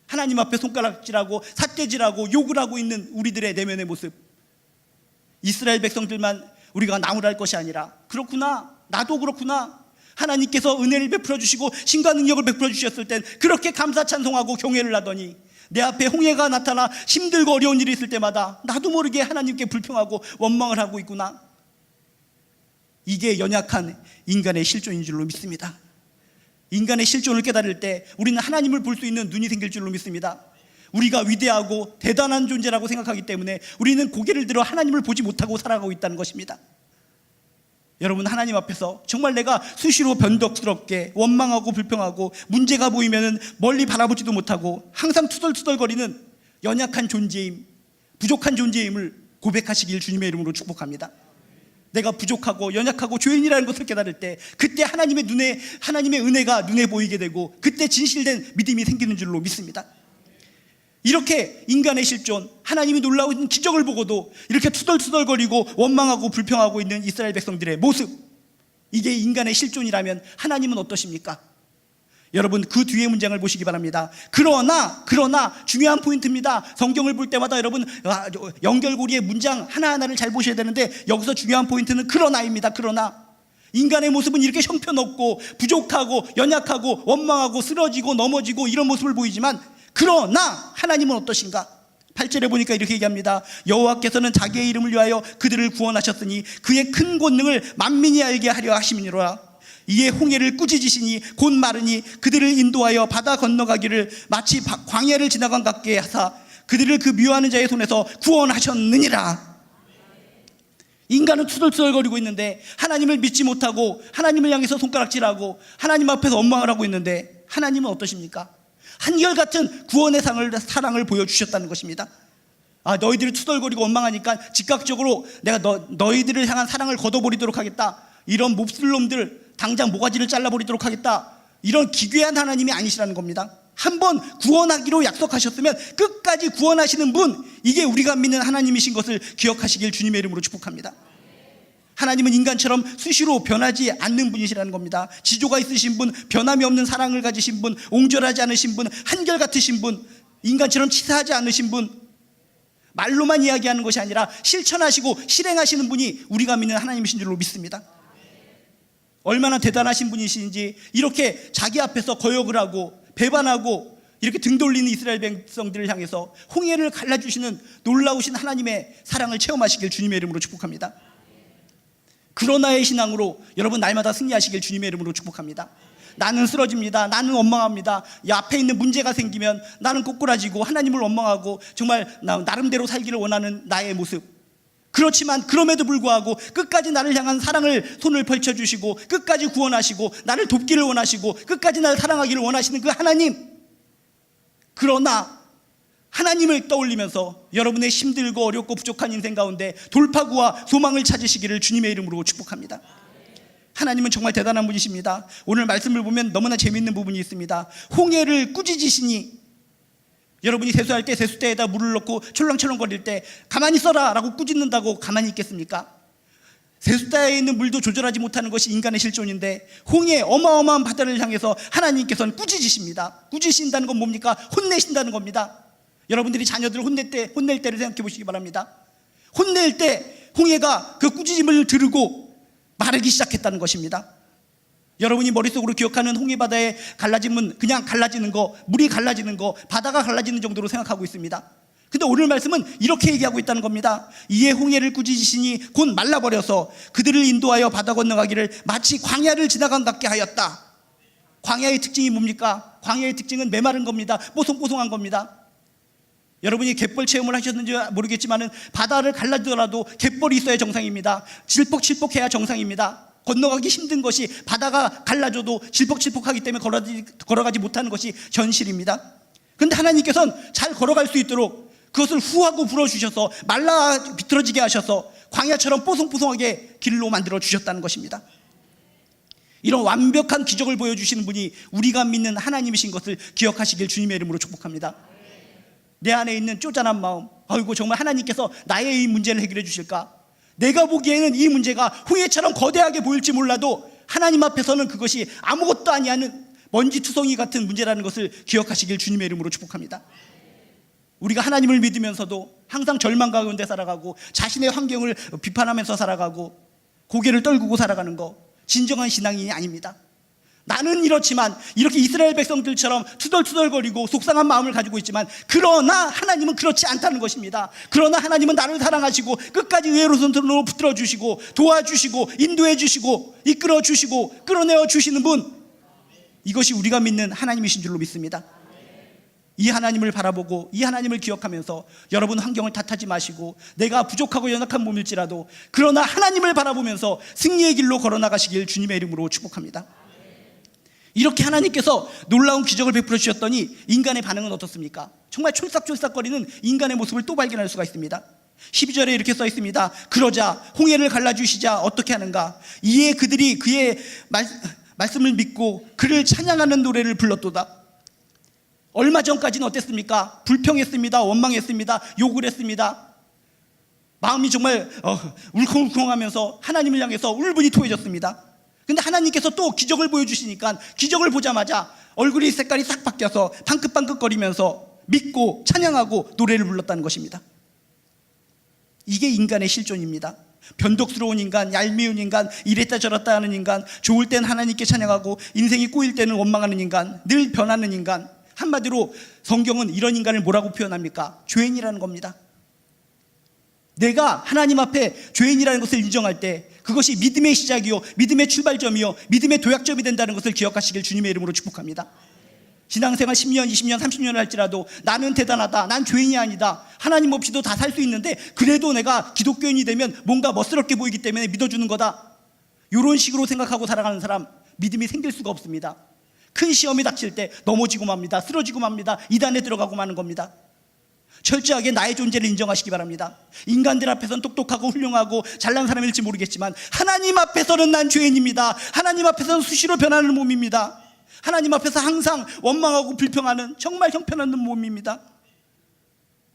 하나님 앞에 손가락질하고 삿대질하고 욕을 하고 있는 우리들의 내면의 모습. 이스라엘 백성들만 우리가 나무랄 것이 아니라 그렇구나, 나도 그렇구나. 하나님께서 은혜를 베풀어 주시고 신과 능력을 베풀어 주셨을 땐 그렇게 감사 찬송하고 경외를 하더니 내 앞에 홍해가 나타나 힘들고 어려운 일이 있을 때마다 나도 모르게 하나님께 불평하고 원망을 하고 있구나. 이게 연약한 인간의 실존인 줄로 믿습니다. 인간의 실존을 깨달을 때 우리는 하나님을 볼 수 있는 눈이 생길 줄로 믿습니다. 우리가 위대하고 대단한 존재라고 생각하기 때문에 우리는 고개를 들어 하나님을 보지 못하고 살아가고 있다는 것입니다. 여러분, 하나님 앞에서 정말 내가 수시로 변덕스럽게 원망하고 불평하고 문제가 보이면 멀리 바라보지도 못하고 항상 투덜투덜거리는 연약한 존재임, 부족한 존재임을 고백하시길 주님의 이름으로 축복합니다. 내가 부족하고 연약하고 죄인이라는 것을 깨달을 때 그때 하나님의 은혜가 눈에 보이게 되고 그때 진실된 믿음이 생기는 줄로 믿습니다. 이렇게 인간의 실존, 하나님이 놀라운 기적을 보고도 이렇게 투덜투덜거리고 원망하고 불평하고 있는 이스라엘 백성들의 모습, 이게 인간의 실존이라면 하나님은 어떠십니까? 여러분, 그 뒤에 문장을 보시기 바랍니다. 그러나 중요한 포인트입니다. 성경을 볼 때마다 여러분 연결고리의 문장 하나하나를 잘 보셔야 되는데 여기서 중요한 포인트는 그러나입니다. 그러나 인간의 모습은 이렇게 형편없고 부족하고 연약하고 원망하고 쓰러지고 넘어지고 이런 모습을 보이지만 그러나 하나님은 어떠신가? 8절에 보니까 이렇게 얘기합니다. 여호와께서는 자기의 이름을 위하여 그들을 구원하셨으니 그의 큰 권능을 만민이 알게 하려 하심이니라. 이에 홍해를 꾸짖으시니 곧 마르니 그들을 인도하여 바다 건너가기를 마치 광야를 지나간 같게 하사 그들을 그 미워하는 자의 손에서 구원하셨느니라. 인간은 투덜투덜거리고 있는데 하나님을 믿지 못하고 하나님을 향해서 손가락질하고 하나님 앞에서 원망을 하고 있는데 하나님은 어떠십니까? 한결같은 구원의 사랑을 보여주셨다는 것입니다. 너희들이 투덜거리고 원망하니까 즉각적으로 내가 너희들을 향한 사랑을 걷어버리도록 하겠다. 이런 몹쓸 놈들 당장 모가지를 잘라버리도록 하겠다. 이런 기괴한 하나님이 아니시라는 겁니다. 한번 구원하기로 약속하셨으면 끝까지 구원하시는 분, 이게 우리가 믿는 하나님이신 것을 기억하시길 주님의 이름으로 축복합니다. 하나님은 인간처럼 수시로 변하지 않는 분이시라는 겁니다. 지조가 있으신 분, 변함이 없는 사랑을 가지신 분, 옹졸하지 않으신 분, 한결같으신 분, 인간처럼 치사하지 않으신 분, 말로만 이야기하는 것이 아니라 실천하시고 실행하시는 분이 우리가 믿는 하나님이신 줄로 믿습니다. 얼마나 대단하신 분이신지 이렇게 자기 앞에서 거역을 하고 배반하고 이렇게 등 돌리는 이스라엘 백성들을 향해서 홍해를 갈라주시는 놀라우신 하나님의 사랑을 체험하시길 주님의 이름으로 축복합니다. 그러나의 신앙으로 여러분 날마다 승리하시길 주님의 이름으로 축복합니다. 나는 쓰러집니다. 나는 원망합니다. 앞에 있는 문제가 생기면 나는 꼬꾸라지고 하나님을 원망하고 정말 나름대로 살기를 원하는 나의 모습. 그렇지만 그럼에도 불구하고 끝까지 나를 향한 사랑을 손을 펼쳐주시고 끝까지 구원하시고 나를 돕기를 원하시고 끝까지 나를 사랑하기를 원하시는 그 하나님. 그러나 하나님을 떠올리면서 여러분의 힘들고 어렵고 부족한 인생 가운데 돌파구와 소망을 찾으시기를 주님의 이름으로 축복합니다. 하나님은 정말 대단한 분이십니다. 오늘 말씀을 보면 너무나 재미있는 부분이 있습니다. 홍해를 꾸짖으시니, 여러분이 세수할 때 세수대에다 물을 넣고 철렁철렁거릴 때 가만히 있어라 라고 꾸짖는다고 가만히 있겠습니까? 세수대에 있는 물도 조절하지 못하는 것이 인간의 실존인데, 홍해 어마어마한 바다를 향해서 하나님께서는 꾸짖으십니다. 꾸짖으신다는 건 뭡니까? 혼내신다는 겁니다. 여러분들이 자녀들을 혼낼 때를 생각해 보시기 바랍니다. 혼낼 때 홍해가 그 꾸짖음을 들고 마르기 시작했다는 것입니다. 여러분이 머릿속으로 기억하는 홍해바다의 갈라짐은 그냥 갈라지는 거, 물이 갈라지는 거, 바다가 갈라지는 정도로 생각하고 있습니다. 근데 오늘 말씀은 이렇게 얘기하고 있다는 겁니다. 이에 홍해를 꾸짖으시니 곧 말라버려서 그들을 인도하여 바다 건너가기를 마치 광야를 지나간 같게 하였다. 광야의 특징이 뭡니까? 광야의 특징은 메마른 겁니다. 뽀송뽀송한 겁니다. 여러분이 갯벌 체험을 하셨는지 모르겠지만 바다를 갈라지더라도 갯벌이 있어야 정상입니다. 질퍽질퍽해야 정상입니다. 건너가기 힘든 것이, 바다가 갈라져도 질퍽질퍽하기 때문에 걸어가지 못하는 것이 현실입니다. 그런데 하나님께서는 잘 걸어갈 수 있도록 그것을 후하고 불어주셔서 말라 비틀어지게 하셔서 광야처럼 뽀송뽀송하게 길로 만들어 주셨다는 것입니다. 이런 완벽한 기적을 보여주시는 분이 우리가 믿는 하나님이신 것을 기억하시길 주님의 이름으로 축복합니다. 내 안에 있는 쪼잔한 마음, 아이고 정말 하나님께서 나의 이 문제를 해결해 주실까? 내가 보기에는 이 문제가 홍해처럼 거대하게 보일지 몰라도 하나님 앞에서는 그것이 아무것도 아니하는 먼지투성이 같은 문제라는 것을 기억하시길 주님의 이름으로 축복합니다. 우리가 하나님을 믿으면서도 항상 절망 가운데 살아가고 자신의 환경을 비판하면서 살아가고 고개를 떨구고 살아가는 거, 진정한 신앙인이 아닙니다. 나는 이렇지만, 이렇게 이스라엘 백성들처럼 투덜투덜거리고 속상한 마음을 가지고 있지만, 그러나 하나님은 그렇지 않다는 것입니다. 그러나 하나님은 나를 사랑하시고 끝까지 의의 손으로 붙들어 주시고 도와주시고 인도해 주시고 이끌어 주시고 끌어내어 주시는 분, 이것이 우리가 믿는 하나님이신 줄로 믿습니다. 이 하나님을 바라보고 이 하나님을 기억하면서 여러분 환경을 탓하지 마시고, 내가 부족하고 연약한 몸일지라도 그러나 하나님을 바라보면서 승리의 길로 걸어나가시길 주님의 이름으로 축복합니다. 이렇게 하나님께서 놀라운 기적을 베풀어 주셨더니 인간의 반응은 어떻습니까? 정말 촐싹촐싹거리는 인간의 모습을 또 발견할 수가 있습니다. 12절에 이렇게 써 있습니다. 그러자 홍해를 갈라주시자 어떻게 하는가? 이에 그들이 그의 말씀을 믿고 그를 찬양하는 노래를 불렀도다. 얼마 전까지는 어땠습니까? 불평했습니다. 원망했습니다. 욕을 했습니다. 마음이 정말 울컹울컹하면서 하나님을 향해서 울분이 토해졌습니다. 근데 하나님께서 또 기적을 보여주시니까 기적을 보자마자 얼굴이 색깔이 싹 바뀌어서 방긋방긋거리면서 믿고 찬양하고 노래를 불렀다는 것입니다. 이게 인간의 실존입니다. 변덕스러운 인간, 얄미운 인간, 이랬다 저랬다 하는 인간, 좋을 땐 하나님께 찬양하고 인생이 꼬일 때는 원망하는 인간, 늘 변하는 인간. 한마디로 성경은 이런 인간을 뭐라고 표현합니까? 죄인이라는 겁니다. 내가 하나님 앞에 죄인이라는 것을 인정할 때 그것이 믿음의 시작이요, 믿음의 출발점이요, 믿음의 도약점이 된다는 것을 기억하시길 주님의 이름으로 축복합니다. 신앙생활 10년, 20년, 30년을 할지라도 나는 대단하다, 난 죄인이 아니다, 하나님 없이도 다 살 수 있는데 그래도 내가 기독교인이 되면 뭔가 멋스럽게 보이기 때문에 믿어주는 거다, 이런 식으로 생각하고 살아가는 사람 믿음이 생길 수가 없습니다. 큰 시험이 닥칠 때 넘어지고 맙니다. 쓰러지고 맙니다. 이단에 들어가고 마는 겁니다. 철저하게 나의 존재를 인정하시기 바랍니다. 인간들 앞에서는 똑똑하고 훌륭하고 잘난 사람일지 모르겠지만 하나님 앞에서는 난 죄인입니다. 하나님 앞에서는 수시로 변하는 몸입니다. 하나님 앞에서 항상 원망하고 불평하는 정말 형편없는 몸입니다.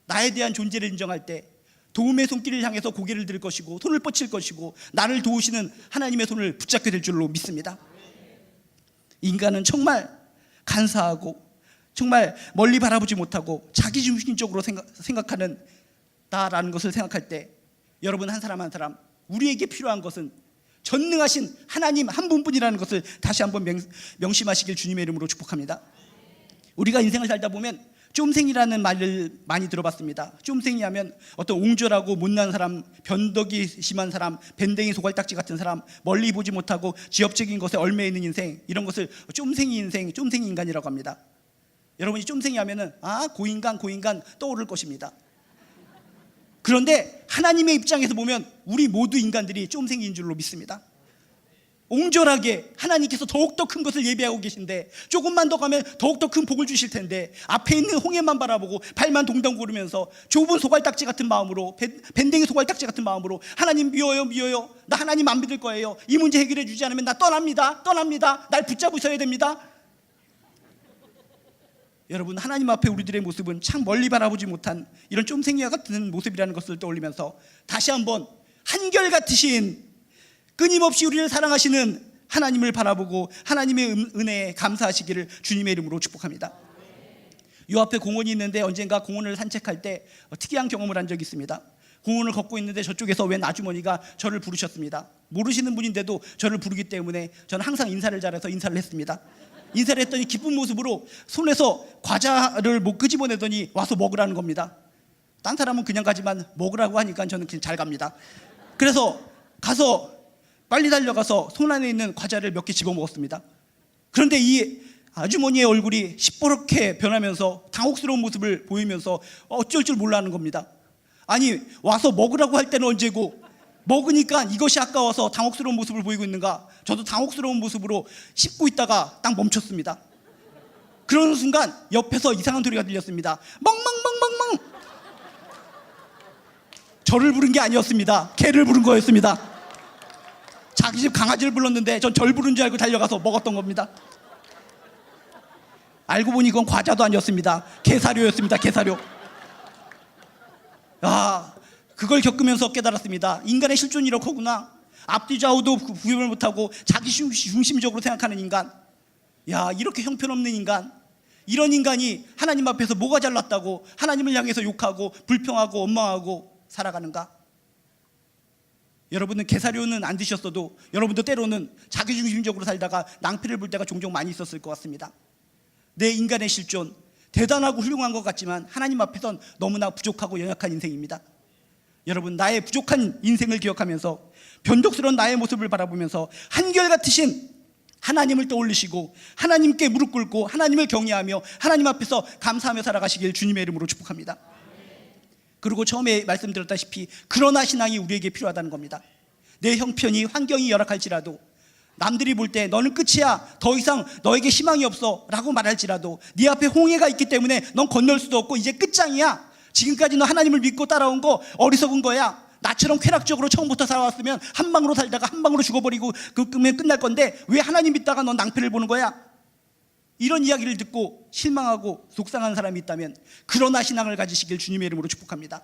나에 대한 존재를 인정할 때 도움의 손길을 향해서 고개를 들 것이고 손을 뻗칠 것이고 나를 도우시는 하나님의 손을 붙잡게 될 줄로 믿습니다. 인간은 정말 간사하고 정말 멀리 바라보지 못하고 자기중심적으로 생각하는 다라는 것을 생각할 때 여러분 한 사람 한 사람, 우리에게 필요한 것은 전능하신 하나님 한 분뿐이라는 것을 다시 한번 명심하시길 주님의 이름으로 축복합니다. 우리가 인생을 살다 보면 쫌생이라는 말을 많이 들어봤습니다. 쫌생이 하면 어떤 옹졸하고 못난 사람, 변덕이 심한 사람, 밴댕이 소갈딱지 같은 사람, 멀리 보지 못하고 지엽적인 것에 얽매여 있는 인생, 이런 것을 쫌생이 인생, 쫌생이 인간이라고 합니다. 여러분이 쫌생이 하면은 고인간 떠오를 것입니다. 그런데 하나님의 입장에서 보면 우리 모두 인간들이 쫌생이인 줄로 믿습니다. 옹졸하게 하나님께서 더욱더 큰 것을 예비하고 계신데 조금만 더 가면 더욱더 큰 복을 주실 텐데 앞에 있는 홍해만 바라보고 발만 동동 구르면서 좁은 소갈딱지 같은 마음으로 밴댕이 소갈딱지 같은 마음으로 하나님 미워요 나 하나님 안 믿을 거예요, 이 문제 해결해 주지 않으면 나 떠납니다 날 붙잡으셔야 됩니다. 여러분, 하나님 앞에 우리들의 모습은 참 멀리 바라보지 못한 이런 쫌생이와 같은 모습이라는 것을 떠올리면서 다시 한번 한결같으신 끊임없이 우리를 사랑하시는 하나님을 바라보고 하나님의 은혜에 감사하시기를 주님의 이름으로 축복합니다. 요 앞에 공원이 있는데 언젠가 공원을 산책할 때 특이한 경험을 한 적이 있습니다. 공원을 걷고 있는데 저쪽에서 웬 아주머니가 저를 부르셨습니다. 모르시는 분인데도 저를 부르기 때문에 저는 항상 인사를 잘해서 인사를 했습니다. 인사를 했더니 기쁜 모습으로 손에서 과자를 못 끄집어내더니 와서 먹으라는 겁니다. 딴 사람은 그냥 가지만 먹으라고 하니까 저는 그냥 잘 갑니다. 그래서 가서 빨리 달려가서 손 안에 있는 과자를 몇 개 집어 먹었습니다. 그런데 이 아주머니의 얼굴이 시퍼렇게 변하면서 당혹스러운 모습을 보이면서 어쩔 줄 몰라 하는 겁니다. 아니, 와서 먹으라고 할 때는 언제고 먹으니까 이것이 아까워서 당혹스러운 모습을 보이고 있는가. 저도 당혹스러운 모습으로 씹고 있다가 딱 멈췄습니다. 그러는 순간 옆에서 이상한 소리가 들렸습니다. 멍멍멍멍멍. 저를 부른 게 아니었습니다. 개를 부른 거였습니다. 자기 집 강아지를 불렀는데 전 절 부른 줄 알고 달려가서 먹었던 겁니다. 알고 보니 그건 과자도 아니었습니다. 개사료였습니다. 개사료. 그걸 겪으면서 깨달았습니다. 인간의 실존이 이렇구나. 앞뒤 좌우도 구별을 못하고 자기 중심적으로 생각하는 인간. 이렇게 형편없는 인간, 이런 인간이 하나님 앞에서 뭐가 잘났다고 하나님을 향해서 욕하고 불평하고 원망하고 살아가는가? 여러분은 개사료는 안 드셨어도 여러분도 때로는 자기중심적으로 살다가 낭패를 볼 때가 종종 많이 있었을 것 같습니다. 내 인간의 실존, 대단하고 훌륭한 것 같지만 하나님 앞에선 너무나 부족하고 연약한 인생입니다. 여러분, 나의 부족한 인생을 기억하면서 변덕스러운 나의 모습을 바라보면서 한결같으신 하나님을 떠올리시고 하나님께 무릎 꿇고 하나님을 경외하며 하나님 앞에서 감사하며 살아가시길 주님의 이름으로 축복합니다. 그리고 처음에 말씀드렸다시피 그러나 신앙이 우리에게 필요하다는 겁니다. 내 형편이 환경이 열악할지라도 남들이 볼 때 너는 끝이야, 더 이상 너에게 희망이 없어 라고 말할지라도 네 앞에 홍해가 있기 때문에 넌 건널 수도 없고 이제 끝장이야. 지금까지 너 하나님을 믿고 따라온 거 어리석은 거야. 나처럼 쾌락적으로 처음부터 살아왔으면 한 방으로 살다가 한 방으로 죽어버리고 그러면 끝날 건데 왜 하나님 믿다가 넌 낭패를 보는 거야? 이런 이야기를 듣고 실망하고 속상한 사람이 있다면 그러나 신앙을 가지시길 주님의 이름으로 축복합니다.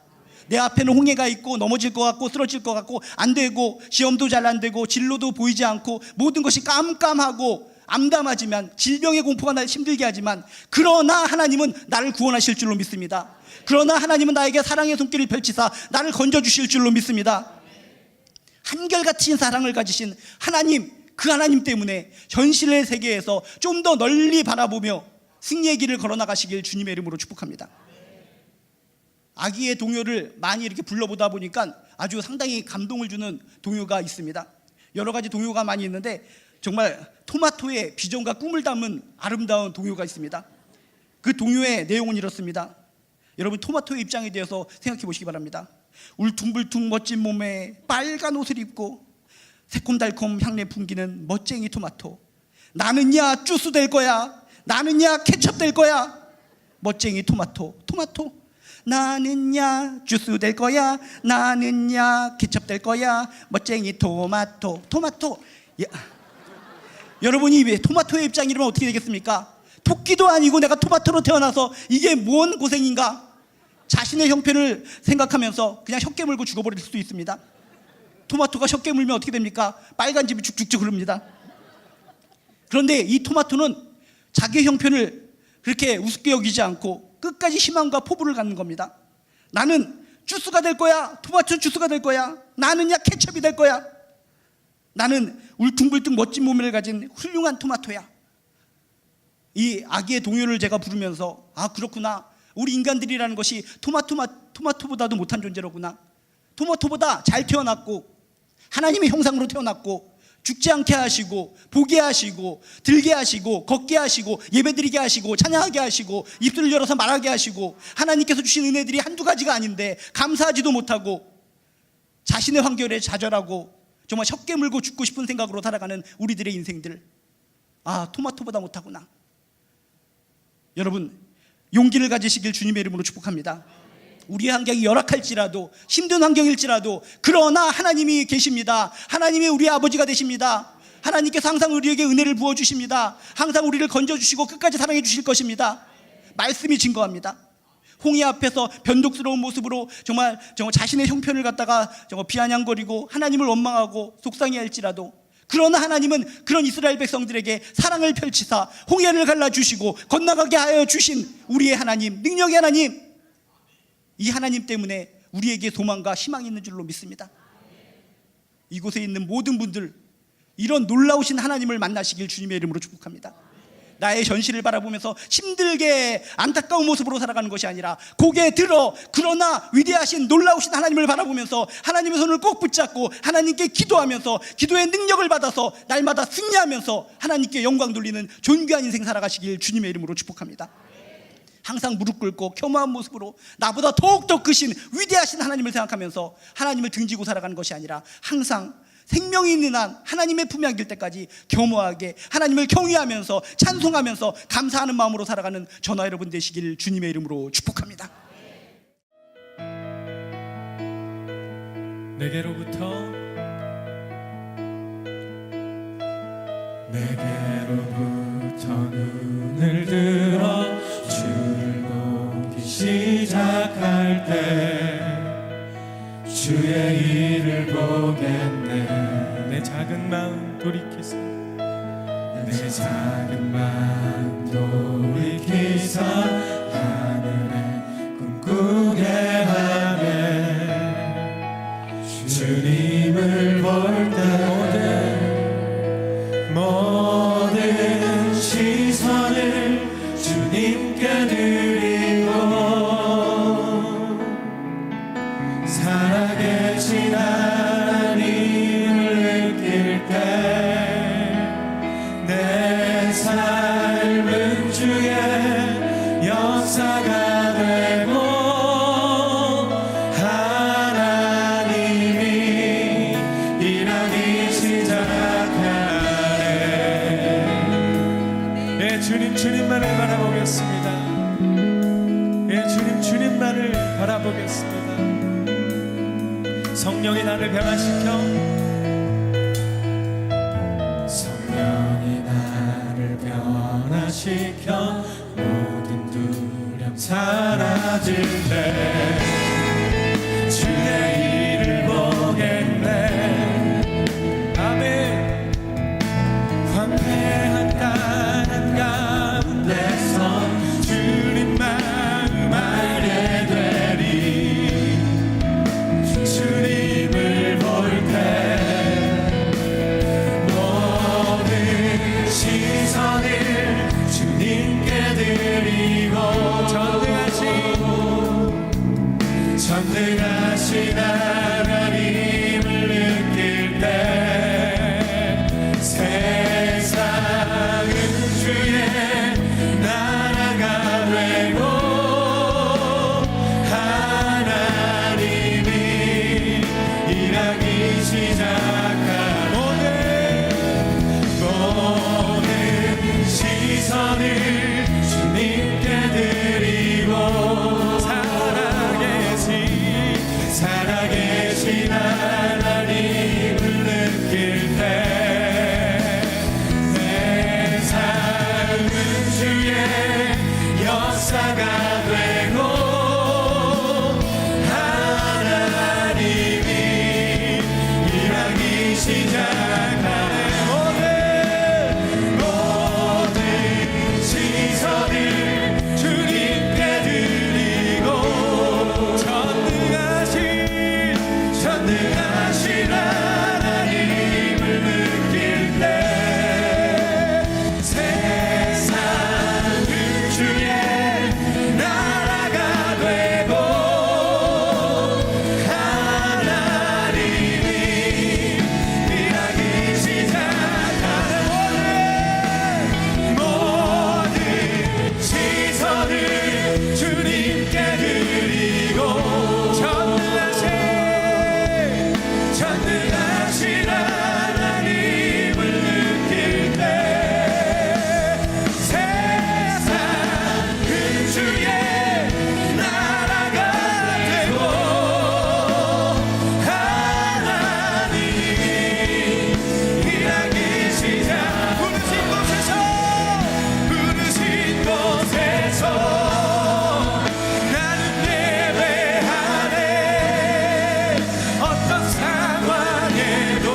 내 앞에는 홍해가 있고 넘어질 것 같고 쓰러질 것 같고 안 되고 시험도 잘 안 되고 진로도 보이지 않고 모든 것이 깜깜하고 암담하지만 질병의 공포가 날 힘들게 하지만 그러나 하나님은 나를 구원하실 줄로 믿습니다. 그러나 하나님은 나에게 사랑의 손길을 펼치사 나를 건져주실 줄로 믿습니다. 한결같은 사랑을 가지신 하나님, 그 하나님 때문에 현실의 세계에서 좀 더 널리 바라보며 승리의 길을 걸어나가시길 주님의 이름으로 축복합니다. 아기의 동요를 많이 이렇게 불러보다 보니까 아주 상당히 감동을 주는 동요가 있습니다. 여러 가지 동요가 많이 있는데 정말 토마토의 비전과 꿈을 담은 아름다운 동요가 있습니다. 그 동요의 내용은 이렇습니다. 여러분, 토마토의 입장에 대해서 생각해 보시기 바랍니다. 울퉁불퉁 멋진 몸에 빨간 옷을 입고 새콤달콤 향내 풍기는 멋쟁이 토마토. 나는야 주스 될 거야. 나는야 케첩 될 거야. 멋쟁이 토마토. 나는야 주스 될 거야. 나는야 케첩 될 거야. 멋쟁이 토마토. 여러분이 토마토의 입장이라면 어떻게 되겠습니까? 토끼도 아니고 내가 토마토로 태어나서 이게 뭔 고생인가? 자신의 형편을 생각하면서 그냥 혀깨 물고 죽어버릴 수도 있습니다. 토마토가 혀깨 물면 어떻게 됩니까? 빨간 집이 죽죽죽 흐릅니다. 그런데 이 토마토는 자기의 형편을 그렇게 우습게 여기지 않고 끝까지 희망과 포부를 갖는 겁니다. 나는 주스가 될 거야. 토마토 주스가 될 거야. 나는야 케첩이 될 거야. 나는 울퉁불퉁 멋진 몸매를 가진 훌륭한 토마토야. 이 아기의 동요를 제가 부르면서 그렇구나. 우리 인간들이라는 것이 토마토보다도 못한 존재로구나. 토마토보다 잘 태어났고 하나님의 형상으로 태어났고 죽지 않게 하시고 보게 하시고 들게 하시고 걷게 하시고 예배드리게 하시고 찬양하게 하시고 입술을 열어서 말하게 하시고 하나님께서 주신 은혜들이 한두 가지가 아닌데 감사하지도 못하고 자신의 환경에 좌절하고 정말 셔게 물고 죽고 싶은 생각으로 살아가는 우리들의 인생들, 아, 토마토보다 못하구나. 여러분, 용기를 가지시길 주님의 이름으로 축복합니다. 우리의 환경이 열악할지라도, 힘든 환경일지라도, 그러나 하나님이 계십니다. 하나님이 우리의 아버지가 되십니다. 하나님께서 항상 우리에게 은혜를 부어주십니다. 항상 우리를 건져주시고 끝까지 사랑해 주실 것입니다. 말씀이 증거합니다. 홍해 앞에서 변덕스러운 모습으로 정말 자신의 형편을 갖다가 비아냥거리고 하나님을 원망하고 속상해할지라도, 그러나 하나님은 그런 이스라엘 백성들에게 사랑을 펼치사 홍해를 갈라주시고 건너가게 하여 주신 우리의 하나님, 능력의 하나님, 이 하나님 때문에 우리에게 소망과 희망이 있는 줄로 믿습니다. 이곳에 있는 모든 분들, 이런 놀라우신 하나님을 만나시길 주님의 이름으로 축복합니다. 나의 현실을 바라보면서 힘들게 안타까운 모습으로 살아가는 것이 아니라 고개 들어 그러나 위대하신 놀라우신 하나님을 바라보면서 하나님의 손을 꼭 붙잡고 하나님께 기도하면서 기도의 능력을 받아서 날마다 승리하면서 하나님께 영광 돌리는 존귀한 인생 살아가시길 주님의 이름으로 축복합니다. 항상 무릎 꿇고 겸허한 모습으로 나보다 더욱더 크신 위대하신 하나님을 생각하면서 하나님을 등지고 살아가는 것이 아니라 항상 생명이 있는 한 하나님의 품에 안길 때까지 겸허하게 하나님을 경외하면서 찬송하면서 감사하는 마음으로 살아가는 저나 여러분 되시길 주님의 이름으로 축복합니다. 내게로부터 눈을 들어 주를 보기 시작할 때 주의 일을 보겠네. 내 작은 마음 돌이키사, 내 작은 마음 돌이키사 하늘에 꿈꾸게 하네. 주님을 볼 때 모든 시선을 주님께 드리고 살아계신 하나님을 느낄 때 내 삶은 주의 역사가 되고 하나님이 일하기 시작하네. 예, 주님만을 바라보겠습니다. 예, 주님만을 바라보겠습니다. 성령이 나를 변화시켜, 성령이 나를 변화시켜 모든 두려움 사라질 때 주의 일을 보겠네. 아멘. 황폐한 땅 가운데서 주님 마음 알게 되리. 주님을 볼 때 모든 시선을 주님께 드리고 전능하신 하나님을 느낄 때 세상은 주의 나라가 되고 하나님이 일하기 시작한 모든 시선을 주님께 드리고 살아계신 하나님을 느낄 때 내 삶은 주의 역사가 되고 하나님이 일하기 시작하네. 모든 시선을 주님께 드리고 전능하신 하나님을 느낄 때 세상은 주의 나라가 되고 하나님이 일하기 시작하는 모든 시선을 주님께 드리고 전능하신 하나님을 나는 예배하네. 어떤 상황에도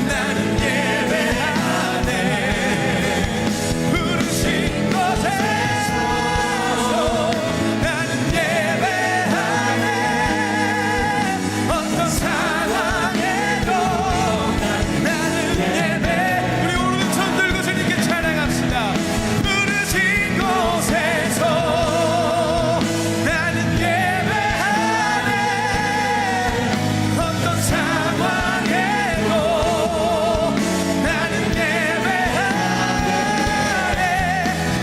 나는 예배하네. 부르신 곳에서 나는 예배하네. 어떤 상황에도 나는 예배. 우리 오른손 들고 주님께 찬양합시다. 부르신 곳에서 나는 예배하네. 어떤 상황에도 나는 예배하네.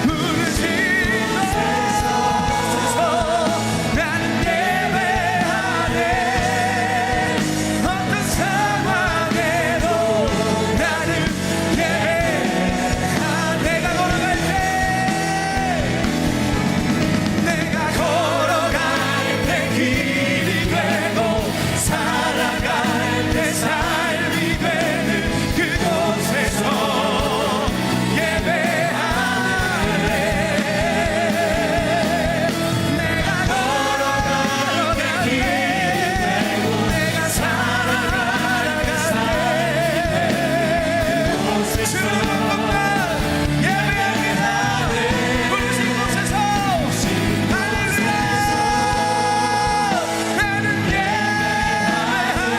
부르신 곳에서 나는 예배하네. 어떤 상황에도 나는 예배하네. 내가 걸어갈 때 길이 되고 살아갈 때 삶이 되는 그곳에서 예배하네. 내가 걸어갈 때 길이 되고 내가 살아갈 때 주님만 예배합니다. 부르신 곳에서 할렐루야. 나는 예배하네.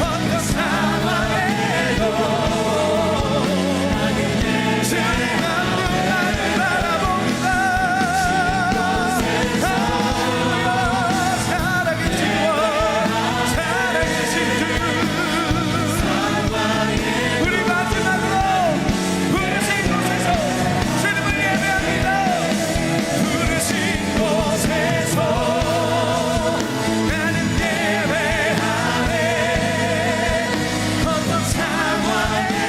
어떤 상황에도 주님 한 분 나를 바라본다. 살아계신 원, 살아계신 주. 우리 마지막으로 부르신 곳에서 주님을 예배합니다. 부르신 곳에서 나는 예배하네. 어떤 상황에도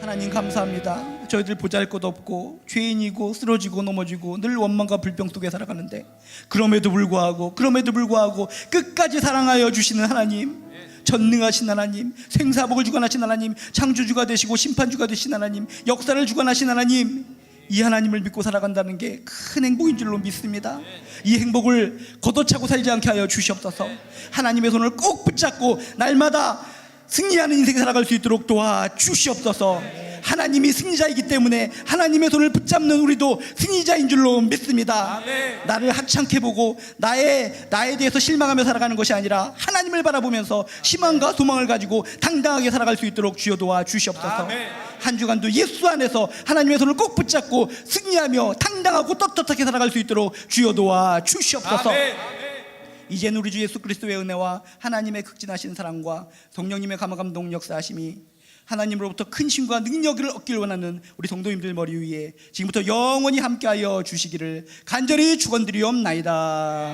하나님 감사합니다. 저희들 보잘것 없고 죄인이고 쓰러지고 넘어지고 늘 원망과 불평 속에 살아가는데 그럼에도 불구하고 끝까지 사랑하여 주시는 하나님, 전능하신 하나님, 생사복을 주관하신 하나님, 창조주가 되시고 심판주가 되신 하나님, 역사를 주관하신 하나님, 이 하나님을 믿고 살아간다는 게 큰 행복인 줄로 믿습니다. 이 행복을 걷어차고 살지 않게 하여 주시옵소서. 하나님의 손을 꼭 붙잡고 날마다 승리하는 인생 살아갈 수 있도록 도와주시옵소서. 하나님이 승리자이기 때문에 하나님의 손을 붙잡는 우리도 승리자인 줄로 믿습니다. 나를 하찮게 보고 나에 대해서 실망하며 살아가는 것이 아니라 하나님을 바라보면서 희망과 소망을 가지고 당당하게 살아갈 수 있도록 주여 도와주시옵소서. 한 주간도 예수 안에서 하나님의 손을 꼭 붙잡고 승리하며 당당하고 떳떳하게 살아갈 수 있도록 주여 도와주시옵소서. 이제는 우리 주 예수 그리스도의 은혜와 하나님의 극진하신 사랑과 성령님의 감화감동 역사하심이 하나님으로부터 큰 신과 능력을 얻길 원하는 우리 성도님들 머리 위에 지금부터 영원히 함께하여 주시기를 간절히 축원드리옵나이다.